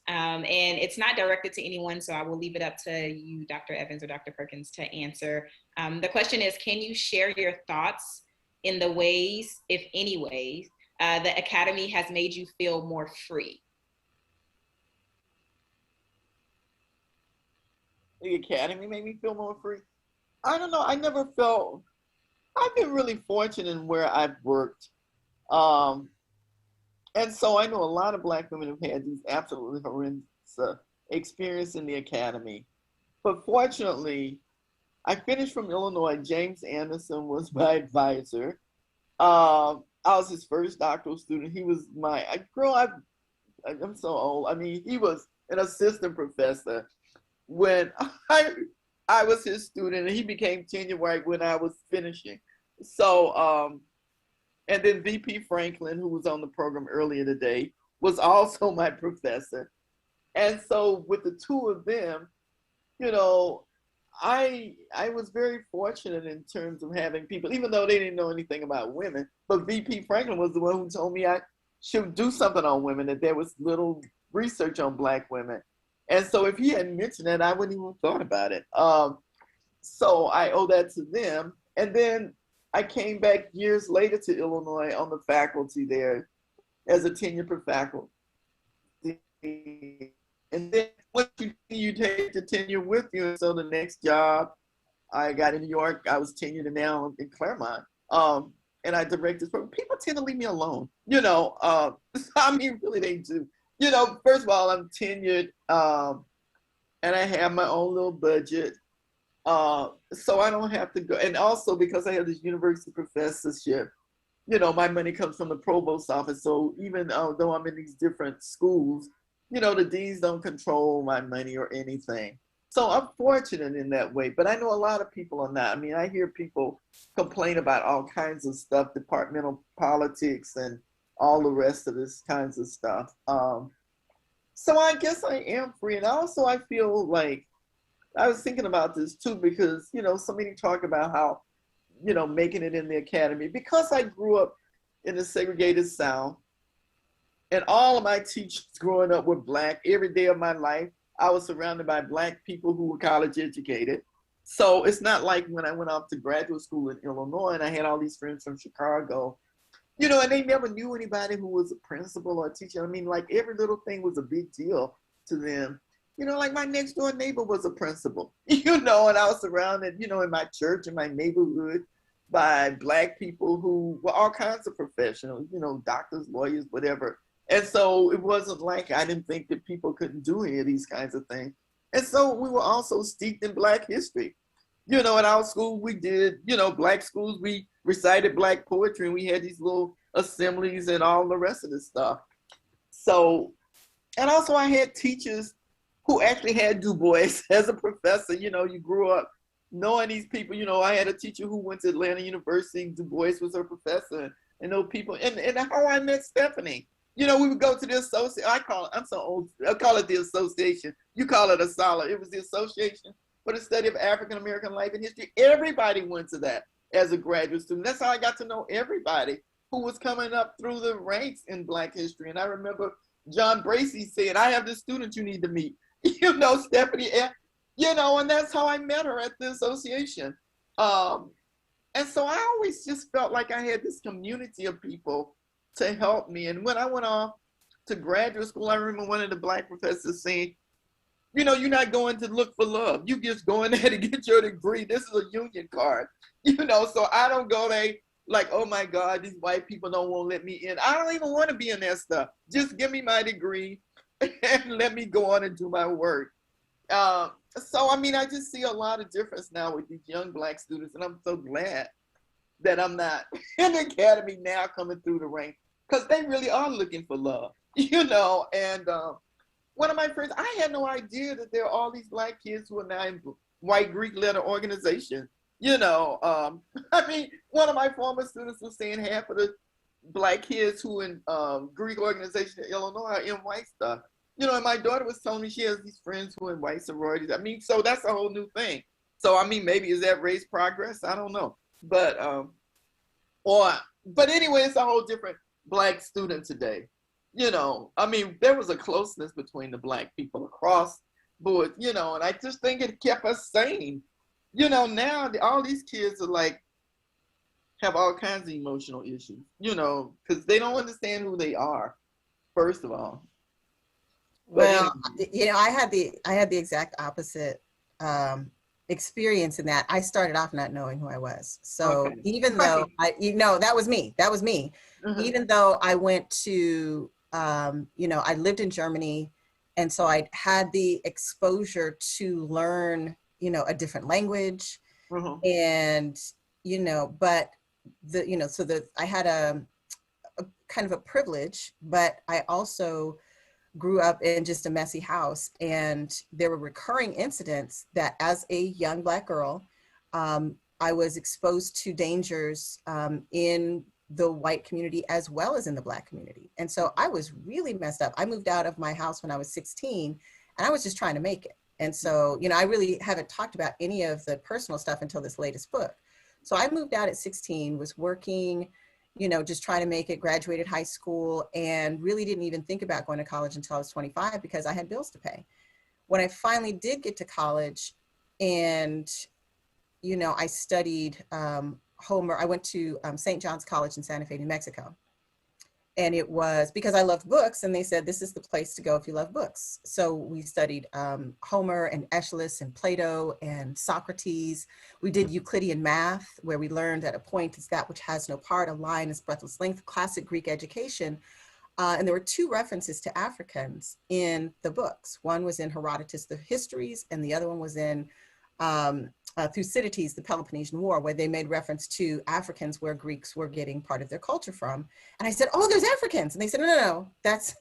And it's not directed to anyone, so I will leave it up to you, Dr. Evans or Dr. Perkins, to answer. The question is, can you share your thoughts in the ways, if any ways, the Academy has made you feel more free?
The Academy made me feel more free. I don't know. I've been really fortunate in where I've worked. And so I know a lot of Black women have had these absolutely horrendous experience in the Academy. But fortunately, I finished from Illinois. James Anderson was my advisor. I was his first doctoral student. He was I'm so old. I mean, he was an assistant professor when I was his student, and he became tenure right when I was finishing. So, and then VP Franklin, who was on the program earlier today, was also my professor. And so with the two of them, you know, I was very fortunate in terms of having people, even though they didn't know anything about women, but VP Franklin was the one who told me I should do something on women, that there was little research on Black women. And so if he hadn't mentioned that, I wouldn't even have thought about it. So I owe that to them. And then I came back years later to Illinois on the faculty there as a tenured faculty. And then once you take the tenure with you, and so the next job I got in New York, I was tenured, and now in Claremont. And I direct this program. People tend to leave me alone, you know. I mean, really, they do. You know, first of all, I'm tenured, and I have my own little budget. So I don't have to go. And also because I have this university professorship, you know, my money comes from the provost's office. So even though I'm in these different schools, you know, the deans don't control my money or anything. So I'm fortunate in that way, but I know a lot of people are not. I mean, I hear people complain about all kinds of stuff, departmental politics and all the rest of this kinds of stuff. So I guess I am free. And also I feel like, I was thinking about this too, because, you know, so many talk about how, you know, making it in the Academy, because I grew up in the segregated South, and all of my teachers growing up were Black. Every day of my life, I was surrounded by Black people who were college educated. So it's not like when I went off to graduate school in Illinois and I had all these friends from Chicago, you know, and they never knew anybody who was a principal or a teacher. I mean, like every little thing was a big deal to them. You know, like my next door neighbor was a principal, you know, and I was surrounded, you know, in my church, in my neighborhood, by Black people who were all kinds of professionals, you know, doctors, lawyers, whatever. And so it wasn't like I didn't think that people couldn't do any of these kinds of things. And so we were also steeped in Black history. You know, in our school, we did, you know, Black schools, we recited Black poetry, and we had these little assemblies and all the rest of this stuff. So, and also I had teachers who actually had Du Bois as a professor. You know, you grew up knowing these people. You know, I had a teacher who went to Atlanta University. Du Bois was her professor, and those people. And how I met Stephanie. You know, we would go to the association. I'm so old. I call it the association. You call it ASALH. It was the Association for the Study of African American Life and History. Everybody went to that as a graduate student. That's how I got to know everybody who was coming up through the ranks in Black history. And I remember John Bracey saying, "I have this student you need to meet." You know, Stephanie, you know, and that's how I met her at the association. And so I always just felt like I had this community of people to help me. And when I went off to graduate school, I remember one of the Black professors saying, you know, you're not going to look for love. You just going there to get your degree. This is a union card, you know, so I don't go there like, oh my God, these white people don't want to let me in. I don't even want to be in that stuff. Just give me my degree and let me go on and do my work. So, I mean, I just see a lot of difference now with these young Black students, and I'm so glad that I'm not in the Academy now coming through the ranks. because they really are looking for love, you know. And one of my friends, I had no idea that there are all these Black kids who are now in white Greek letter organizations. You know, I mean, one of my former students was saying half of the Black kids who in Greek organization in Illinois are in white stuff. You know, and my daughter was telling me she has these friends who are in white sororities. I mean, so that's a whole new thing. So, I mean, maybe is that race progress? I don't know. But, but anyway, it's a whole different Black student today. You know, I mean, there was a closeness between the Black people across board, you know, and I just think it kept us sane. You know, now all these kids are like, have all kinds of emotional issues, you know, because they don't understand who they are, first of all. But
well, you know, I had the exact opposite experience in that I started off not knowing who I was. So
okay.
even though that was me.
Mm-hmm.
Even though I went to, you know, I lived in Germany, and so I had the exposure to learn, you know, a different language,
Mm-hmm.
and you know, but I had a kind of a privilege, but I also grew up in just a messy house, and there were recurring incidents that as a young Black girl, I was exposed to dangers in the white community as well as in the Black community. And so I was really messed up. I moved out of my house when I was 16, and I was just trying to make it. And so, you know, I really haven't talked about any of the personal stuff until this latest book. So I moved out at 16, was working, you know, just trying to make it, graduated high school, and really didn't even think about going to college until I was 25 because I had bills to pay. When I finally did get to college, and, you know, I studied Homer, I went to St. John's College in Santa Fe, New Mexico. And it was because I loved books, and they said, this is the place to go if you love books. So we studied Homer and Aeschylus and Plato and Socrates. We did Euclidean math, where we learned that a point is that which has no part, a line is breadthless length, classic Greek education. And there were two references to Africans in the books. One was in Herodotus, the histories, and the other one was in Thucydides, the Peloponnesian War, where they made reference to Africans where Greeks were getting part of their culture from. And I said, oh, there's Africans. And they said, no, that's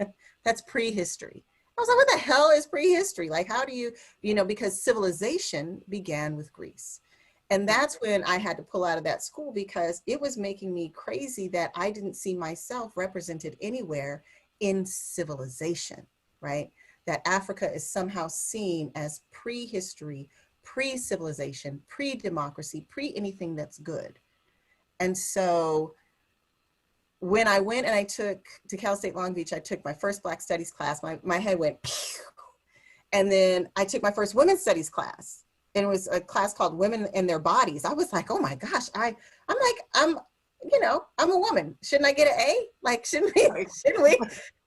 prehistory. I was like, what the hell is prehistory? Like, how do you, you know, because civilization began with Greece. And that's when I had to pull out of that school, because it was making me crazy that I didn't see myself represented anywhere in civilization, right? That Africa is somehow seen as prehistory, pre-civilization, pre-democracy, pre-anything that's good. And so when I went and I took to Cal State Long Beach, I took my first Black Studies class, my head went pew. And then I took my first Women's Studies class, and it was a class called Women and Their Bodies. I was like, oh my gosh, I'm a woman. Shouldn't I get an A? Like, shouldn't we?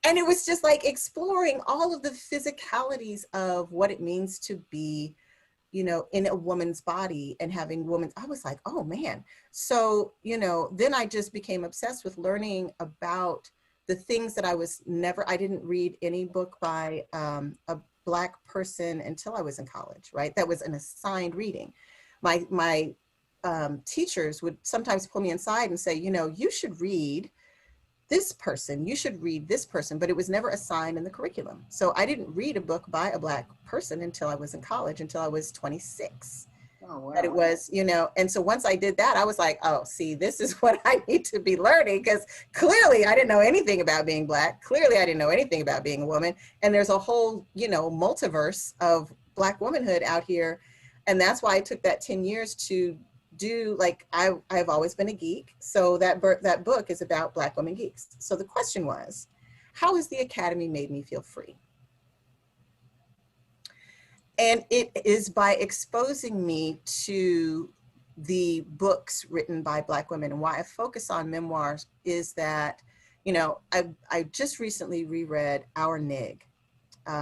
And it was just like exploring all of the physicalities of what it means to be, you know, in a woman's body and having women. I was like, oh man. So, you know, then I just became obsessed with learning about the things that I didn't read any book by a Black person until I was in college, right? That was an assigned reading. My teachers would sometimes pull me inside and say, you know, you should read this person, you should read this person, but it was never assigned in the curriculum. So I didn't read a book by a Black person until I was in college, until I was 26.
Oh, wow.
That it was, you know, and so once I did that, I was like, oh, see, this is what I need to be learning, because clearly I didn't know anything about being Black. Clearly I didn't know anything about being a woman. And there's a whole, you know, multiverse of Black womanhood out here. And that's why it took that 10 years to do, like, I've always been a geek. So that book is about Black women geeks. So the question was, how has the Academy made me feel free? And it is by exposing me to the books written by Black women. And why I focus on memoirs is that, you know, I just recently reread Our Nig,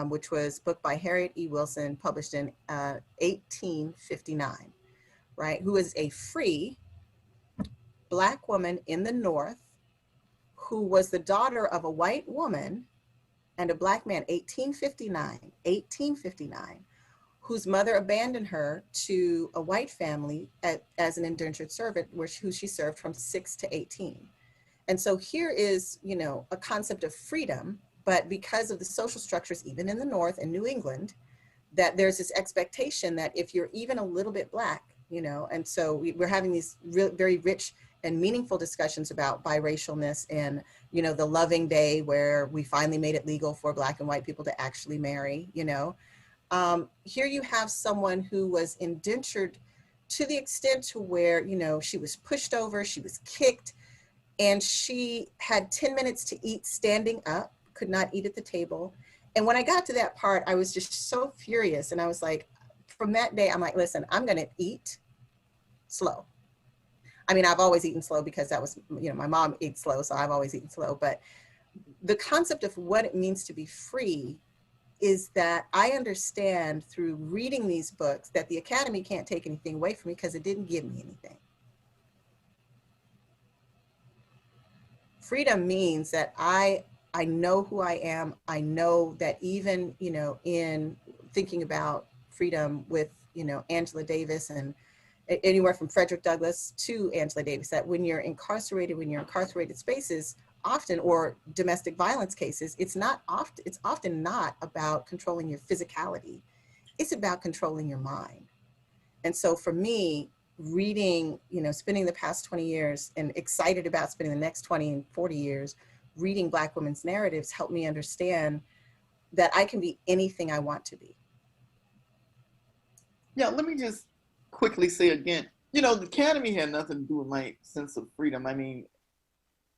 which was a book by Harriet E. Wilson, published in 1859, right? Who is a free Black woman in the North who was the daughter of a white woman and a Black man, 1859, whose mother abandoned her to a white family as an indentured servant, who she served from 6 to 18. And so here is, you know, a concept of freedom, but because of the social structures, even in the North and New England, that there's this expectation that if you're even a little bit Black, you know, and so we're having these very rich and meaningful discussions about biracialness and, you know, the loving day where we finally made it legal for Black and white people to actually marry, you know. Here you have someone who was indentured to the extent to where, you know, she was pushed over, she was kicked, and she had 10 minutes to eat standing up, could not eat at the table. And when I got to that part, I was just so furious. And I was like, from that day, I'm like, listen, I'm gonna eat slow. I mean, I've always eaten slow because that was, you know, my mom ate slow, so I've always eaten slow. But the concept of what it means to be free is that I understand through reading these books that the Academy can't take anything away from me because it didn't give me anything. Freedom means that I know who I am. I know that even, you know, in thinking about freedom with, you know, Angela Davis and anywhere from Frederick Douglass to Angela Davis, that when you're incarcerated spaces, often, or domestic violence cases, it's often not about controlling your physicality. It's about controlling your mind. And so for me, reading, you know, spending the past 20 years and excited about spending the next 20 and 40 years reading Black women's narratives helped me understand that I can be anything I want to be.
Yeah, let me just quickly say again, you know, the Academy had nothing to do with my sense of freedom. I mean,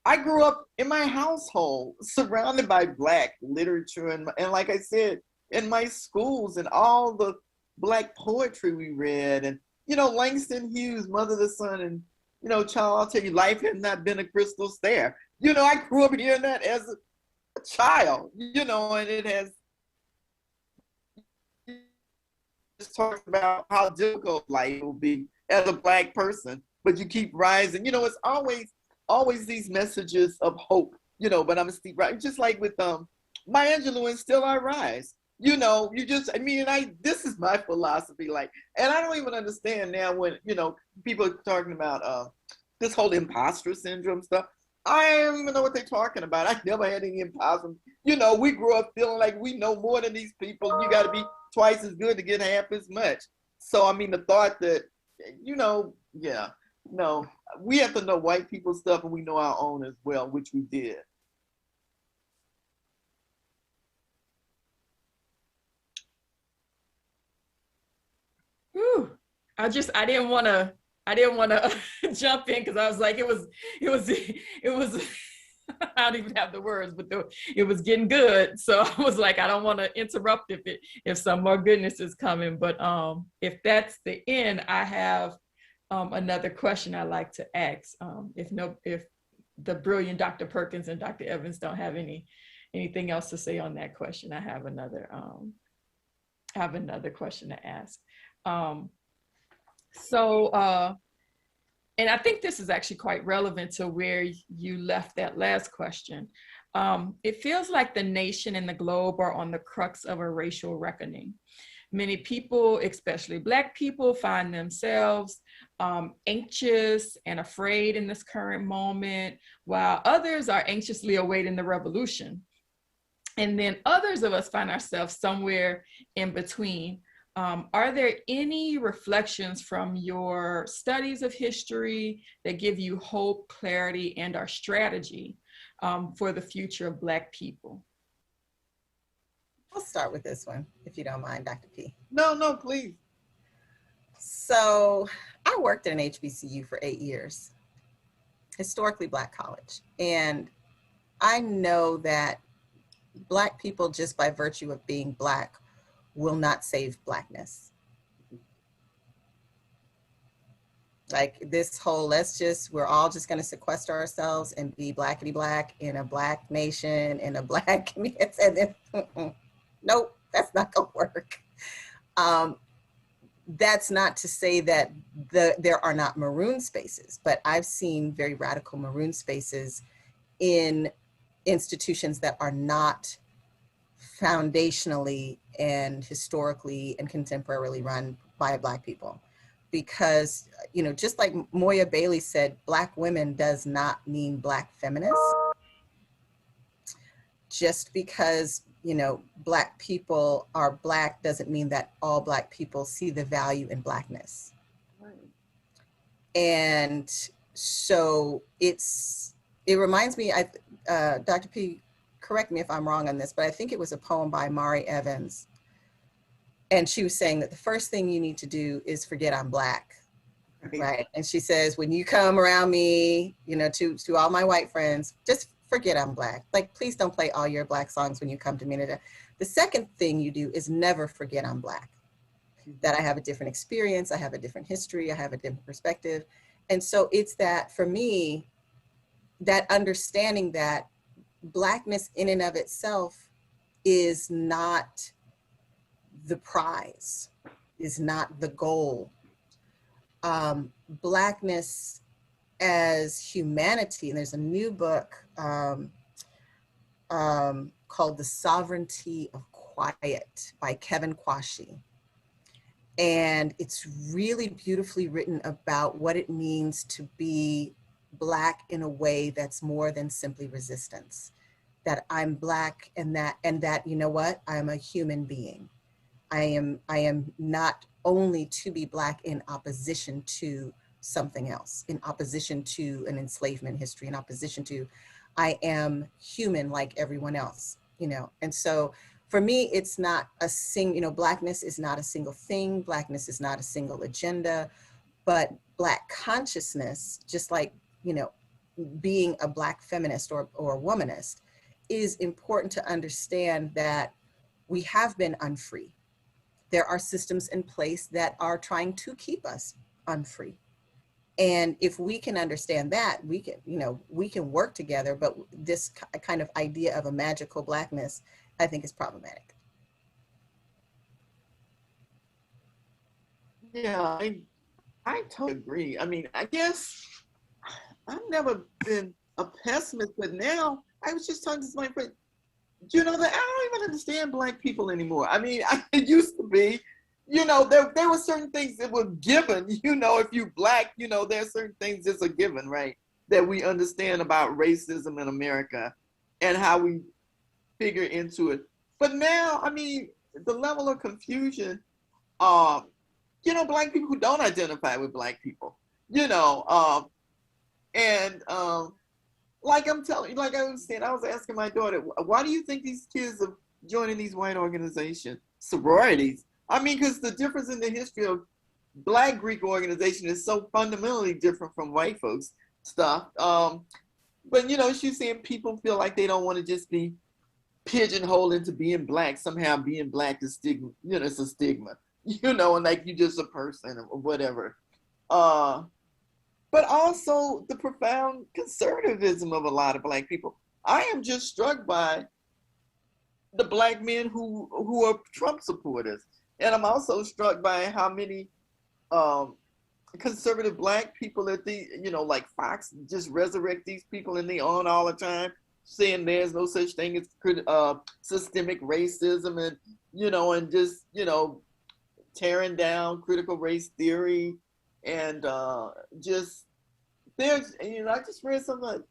I grew up in my household surrounded by Black literature and like I said, in my schools and all the Black poetry we read, and, you know, Langston Hughes, Mother the Sun, and, you know, child, I'll tell you, life has not been a crystal stair. You know, I grew up hearing that as a child, you know, and it has just talked about how difficult life will be as a Black person, but you keep rising. You know, it's always these messages of hope, you know, but I'm a steep rise. Just like with Maya Angelou and Still I Rise. You know, this is my philosophy, like, and I don't even understand now when, you know, people are talking about this whole imposter syndrome stuff. I don't even know what they're talking about. I never had any imposter. You know, we grew up feeling like we know more than these people. You got to be twice as good to get half as much. So, I mean, the thought that, you know, yeah, no, we have to know white people's stuff and we know our own as well, which we did.
Whew. I didn't want to jump in because I was like, it was I don't even have the words, but it was getting good. So I was like, I don't want to interrupt if some more goodness is coming. But if that's the end, I have another question I'd like to ask. If the brilliant Dr. Perkins and Dr. Evans don't have anything else to say on that question, I have another question to ask. And I think this is actually quite relevant to where you left that last question. It feels like the nation and the globe are on the crux of a racial reckoning. Many people, especially Black people, find themselves anxious and afraid in this current moment, while others are anxiously awaiting the revolution. And then others of us find ourselves somewhere in between. Are there any reflections from your studies of history that give you hope, clarity, and our strategy for the future of Black people?
I'll start with this one, if you don't mind, Dr. P.
No, please.
So I worked at an HBCU for 8 years, historically Black college. And I know that Black people, just by virtue of being Black, will not save Blackness. Like this whole, we're all just gonna sequester ourselves and be Blackity Black in a Black nation, in a Black community. Nope, that's not gonna work. That's not to say that there are not maroon spaces, but I've seen very radical maroon spaces in institutions that are not foundationally and historically and contemporarily run by Black people. because, you know, just like Moya Bailey said, Black women does not mean Black feminists. Just because, you know, Black people are Black doesn't mean that all Black people see the value in Blackness.
Right.
And so it reminds me, Dr. P, correct me if I'm wrong on this, but I think it was a poem by Mari Evans. And she was saying that the first thing you need to do is forget I'm Black, right? And she says, when you come around me, you know, to all my white friends, just forget I'm Black. Like, please don't play all your Black songs when you come to me. The second thing you do is never forget I'm Black, that I have a different experience, I have a different history, I have a different perspective. And so it's that, for me, that understanding that Blackness in and of itself is not the prize, is not the goal. Blackness as humanity, and there's a new book called The Sovereignty of Quiet by Kevin Quashie. And it's really beautifully written about what it means to be Black in a way that's more than simply resistance. That I'm Black, and that, you know what, I'm a human being. I am not only to be Black in opposition to something else, in opposition to an enslavement history, in opposition to, I am human like everyone else, you know. And so for me, it's not a you know, Blackness is not a single thing. Blackness is not a single agenda, but Black consciousness, just like, you know, being a Black feminist or a womanist, is important to understand that we have been unfree. There are systems in place that are trying to keep us unfree. And if we can understand that, we can, you know, we can work together, but this kind of idea of a magical Blackness, I think, is problematic.
Yeah, I totally agree. I mean, I guess I've never been a pessimist, but now I was just talking to my friend, you know, that I don't even understand Black people anymore. I mean, it used to be, you know, there were certain things that were given, you know, if you Black, you know, there are certain things that's a given, right? That we understand about racism in America and how we figure into it. But now, I mean, the level of confusion, you know, Black people who don't identify with Black people, you know, like I'm telling you, like I was saying, I was asking my daughter, why do you think these kids are joining these white organizations, sororities? I mean, because the difference in the history of Black Greek organization is so fundamentally different from white folks stuff. But, you know, she's saying people feel like they don't want to just be pigeonholed into being Black. Somehow being Black is stigma, you know, it's a stigma, you know, and like you're just a person or whatever. But also the profound conservatism of a lot of Black people. I am just struck by the Black men who are Trump supporters. And I'm also struck by how many conservative Black people that you know, like Fox just resurrect these people and they on all the time saying there's no such thing as systemic racism and, you know, and just, you know, tearing down critical race theory. And just there's, you know, I just read something.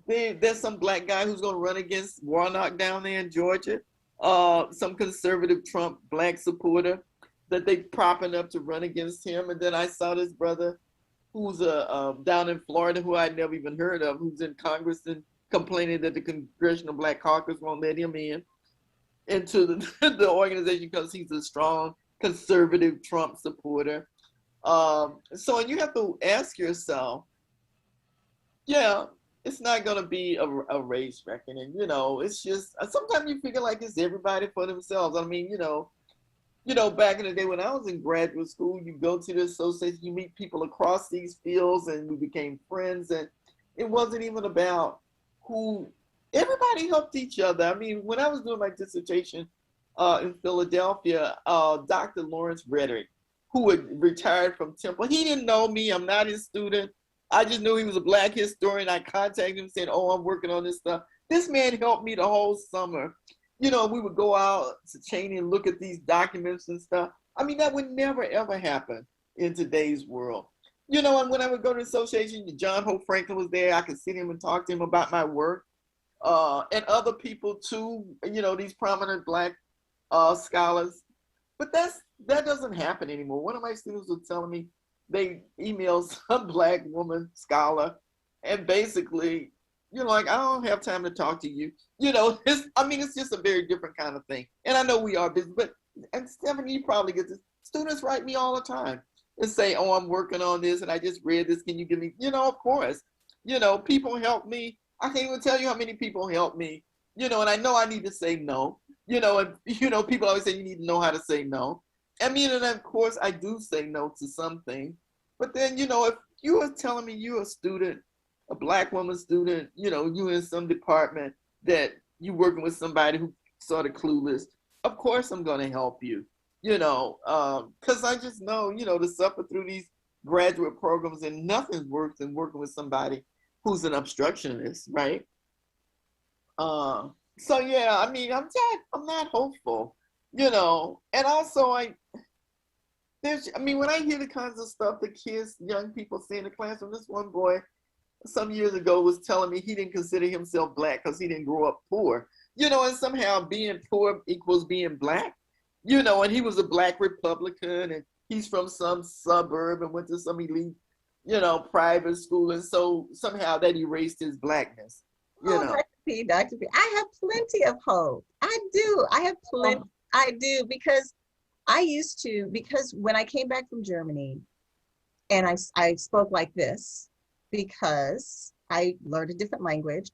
There's some Black guy who's going to run against Warnock down there in Georgia. Some conservative Trump Black supporter that they propping up to run against him. And then I saw this brother who's down in Florida, who I'd never even heard of, who's in Congress and complaining that the Congressional Black Caucus won't let him into the organization because he's a strong conservative Trump supporter. So you have to ask yourself, yeah, it's not going to be a race reckoning, you know, it's just, sometimes you figure like it's everybody for themselves. I mean, you know, back in the day when I was in graduate school, you go to the association, you meet people across these fields and we became friends, and it wasn't even about everybody helped each other. I mean, when I was doing my dissertation in Philadelphia, Dr. Lawrence Reddick, who had retired from Temple, he didn't know me, I'm not his student. I just knew he was a Black historian. I contacted him saying, oh, I'm working on this stuff. This man helped me the whole summer. You know, we would go out to Cheney and look at these documents and stuff. I mean, that would never, ever happen in today's world. You know, and when I would go to the association, John Hope Franklin was there. I could see him and talk to him about my work. And other people too, you know, these prominent Black scholars. But that doesn't happen anymore. One of my students was telling me they emailed some Black woman scholar and basically, you know, like, I don't have time to talk to you. You know, it's just a very different kind of thing. And I know we are busy, but, and Stephanie, you probably get this. Students write me all the time and say, oh, I'm working on this and I just read this. Can you give me, you know, of course, you know, people help me. I can't even tell you how many people help me, you know, and I know I need to say no, you know, and, you know, people always say you need to know how to say no. I mean, and of course I do say no to something, but then, you know, if you are telling me you're a student, a Black woman student, you know, you in some department that you working with somebody who sort of clueless, of course I'm going to help you, you know, because I just know, you know, to suffer through these graduate programs and nothing's worse than working with somebody who's an obstructionist, right? So yeah, I mean, I'm not hopeful, you know, and also I mean, when I hear the kinds of stuff the kids, young people say in the classroom, this one boy some years ago was telling me he didn't consider himself Black because he didn't grow up poor, you know, and somehow being poor equals being Black, you know, and he was a Black Republican and he's from some suburb and went to some elite, you know, private school. And so somehow that erased his Blackness, you know.
Dr. P, I have plenty of hope. I do. I have plenty. I do, because because when I came back from Germany and I spoke like this, because I learned a different language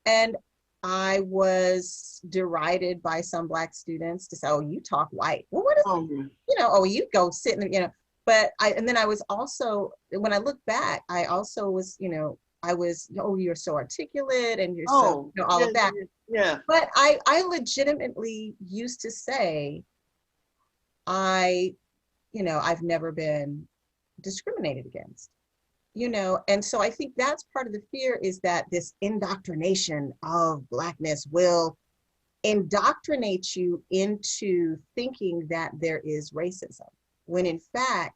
and I was derided by some Black students to say, oh, you talk white. Well, what is, you know, oh, you go sit in, you know, but and then I was also, when I look back, I also was, you know, oh, you're so articulate and you're so, you know, all of that.
Yeah.
But I legitimately used to say, you know, I've never been discriminated against, you know, and so I think that's part of the fear, is that this indoctrination of Blackness will indoctrinate you into thinking that there is racism, when in fact,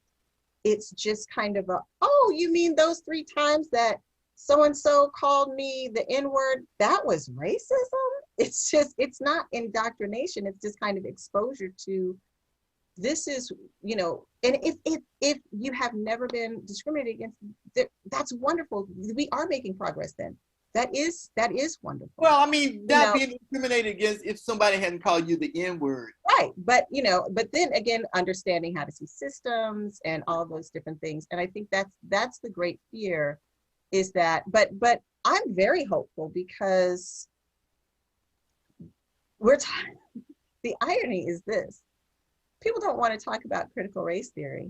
it's just kind of oh, you mean those 3 times that so-and-so called me the N-word, that was racism? It's just, it's not indoctrination. It's just kind of exposure to, this is, you know, and if you have never been discriminated against, that's wonderful. We are making progress then. That is wonderful.
Well, I mean, not being discriminated against if somebody hadn't called you the N-word.
Right, but, you know, but then again, understanding how to see systems and all those different things. And I think that's the great fear, is that, but I'm very hopeful, because the irony is this: people don't want to talk about critical race theory.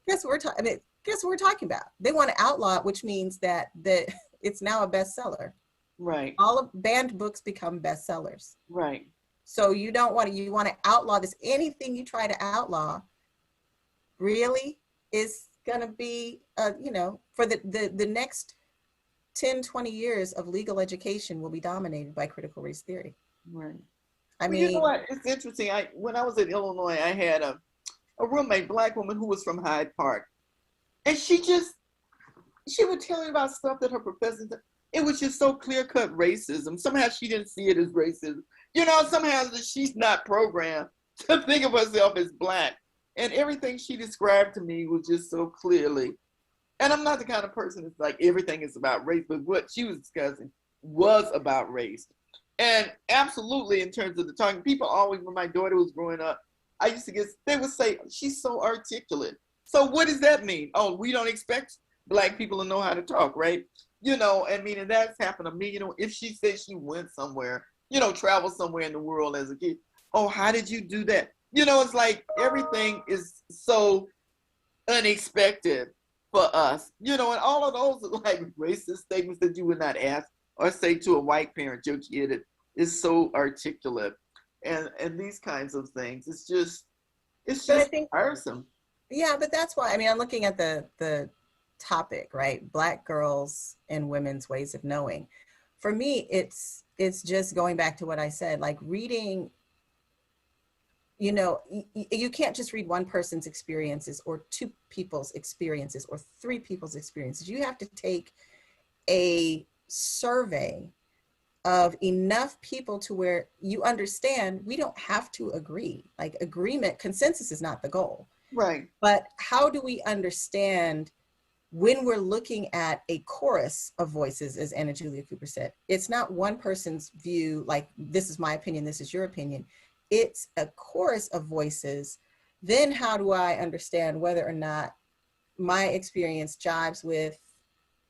Guess what we're talking about? They want to outlaw it, which means that it's now a bestseller.
Right.
All of banned books become bestsellers.
Right.
So you want to outlaw this. Anything you try to outlaw really is going to be, you know, for the next 10, 20 years of legal education will be dominated by critical race theory.
Right.
I mean,
you know what? It's interesting. When I was in Illinois, I had a roommate, Black woman, who was from Hyde Park, and she would tell me about stuff that her professors. It was just so clear-cut racism. Somehow she didn't see it as racism. You know, somehow she's not programmed to think of herself as Black. And everything she described to me was just so clearly. And I'm not the kind of person that's like, everything is about race, but what she was discussing was about race. And absolutely, in terms of the talking, people always, when my daughter was growing up, I used to they would say, she's so articulate. So what does that mean? Oh, we don't expect Black people to know how to talk, right? You know, I mean, and that's happened to me. You know, if she said she went somewhere, you know, traveled somewhere in the world as a kid, oh, how did you do that? You know, it's like everything is so unexpected for us, you know, and all of those are like racist statements that you would not ask or say to a white parent. Your kid is so articulate, and these kinds of things. It's just tiresome.
Yeah, but that's why, I mean, I'm looking at the topic, right? Black girls and women's ways of knowing. For me, it's just going back to what I said, like reading you know, you can't just read one person's experiences or two people's experiences or three people's experiences. You have to take a survey of enough people to where you understand we don't have to agree. Like agreement, consensus is not the goal.
Right.
But how do we understand when we're looking at a chorus of voices, as Anna Julia Cooper said? It's not one person's view, like this is my opinion, this is your opinion. It's a chorus of voices. Then how do I understand whether or not my experience jives with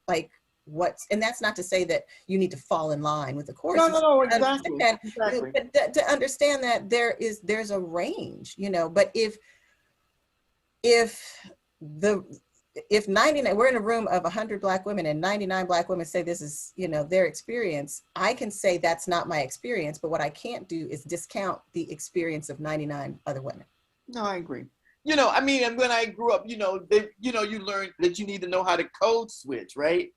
like what's, and that's not to say that you need to fall in line with the chorus.
No, exactly. Exactly.
But to understand that there's a range, you know, but if 99, we're in a room of 100 Black women and 99 Black women say this is, you know, their experience, I can say that's not my experience, but what I can't do is discount the experience of 99 other women.
No, I agree. You know, I mean, and when I grew up, you know, you learn that you need to know how to code switch, right?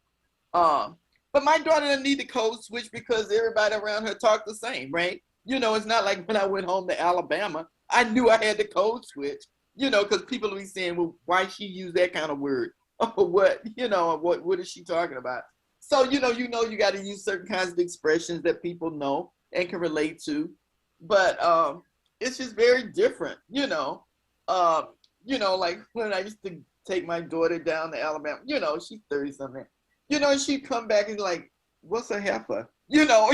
But my daughter didn't need to code switch because everybody around her talked the same, right? You know, it's not like when I went home to Alabama, I knew I had to code switch. You know, because people will be saying, well, why she use that kind of word? Or what, you know, what is she talking about? So, you got to use certain kinds of expressions that people know and can relate to. But it's just very different, you know, like when I used to take my daughter down to Alabama, you know, she's 30 something, you know, and she'd come back and like, what's a heifer? You know,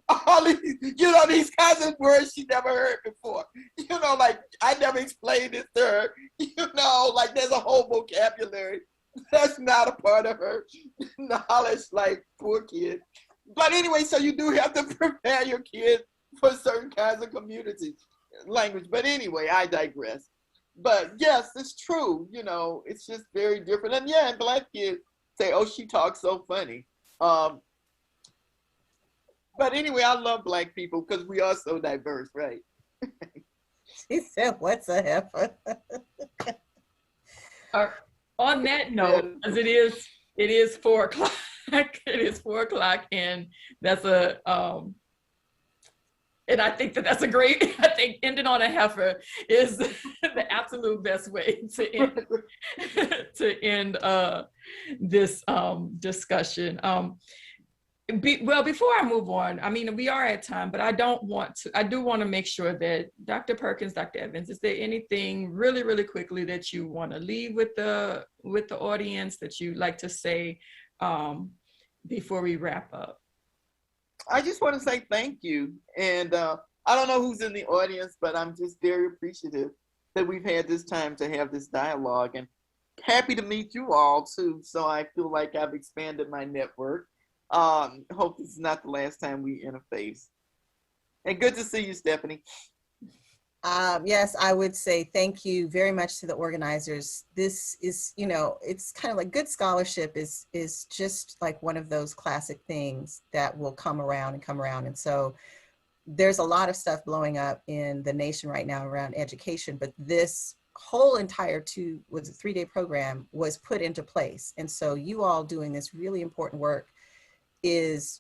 all these, these kinds of words she never heard before. You know, like I never explained it to her. You know, like there's a whole vocabulary that's not a part of her knowledge, like poor kid. But anyway, so you do have to prepare your kids for certain kinds of community language. But anyway, I digress. But yes, it's true. You know, it's just very different. And yeah, Black kids say, oh, she talks so funny. But anyway, I love Black people because we are so diverse, right?
She said, what's a heifer?
On that note, as it is 4 o'clock. It is 4 o'clock, and that's and I think that's a great, I think ending on a heifer is the absolute best way to end this discussion. Before I move on, I mean, we are at time, but I do want to make sure that Dr. Perkins, Dr. Evans, is there anything really, really quickly that you want to leave with the audience that you'd like to say before we wrap up?
I just want to say thank you. And I don't know who's in the audience, but I'm just very appreciative that we've had this time to have this dialogue, and happy to meet you all too. So I feel like I've expanded my network. Hope this is not the last time we interface. And good to see you, Stephanie.
Yes, I would say thank you very much to the organizers. This is, you know, it's kind of like good scholarship is just like one of those classic things that will come around and come around. And so there's a lot of stuff blowing up in the nation right now around education, but this whole entire 3-day program was put into place. And so you all doing this really important work is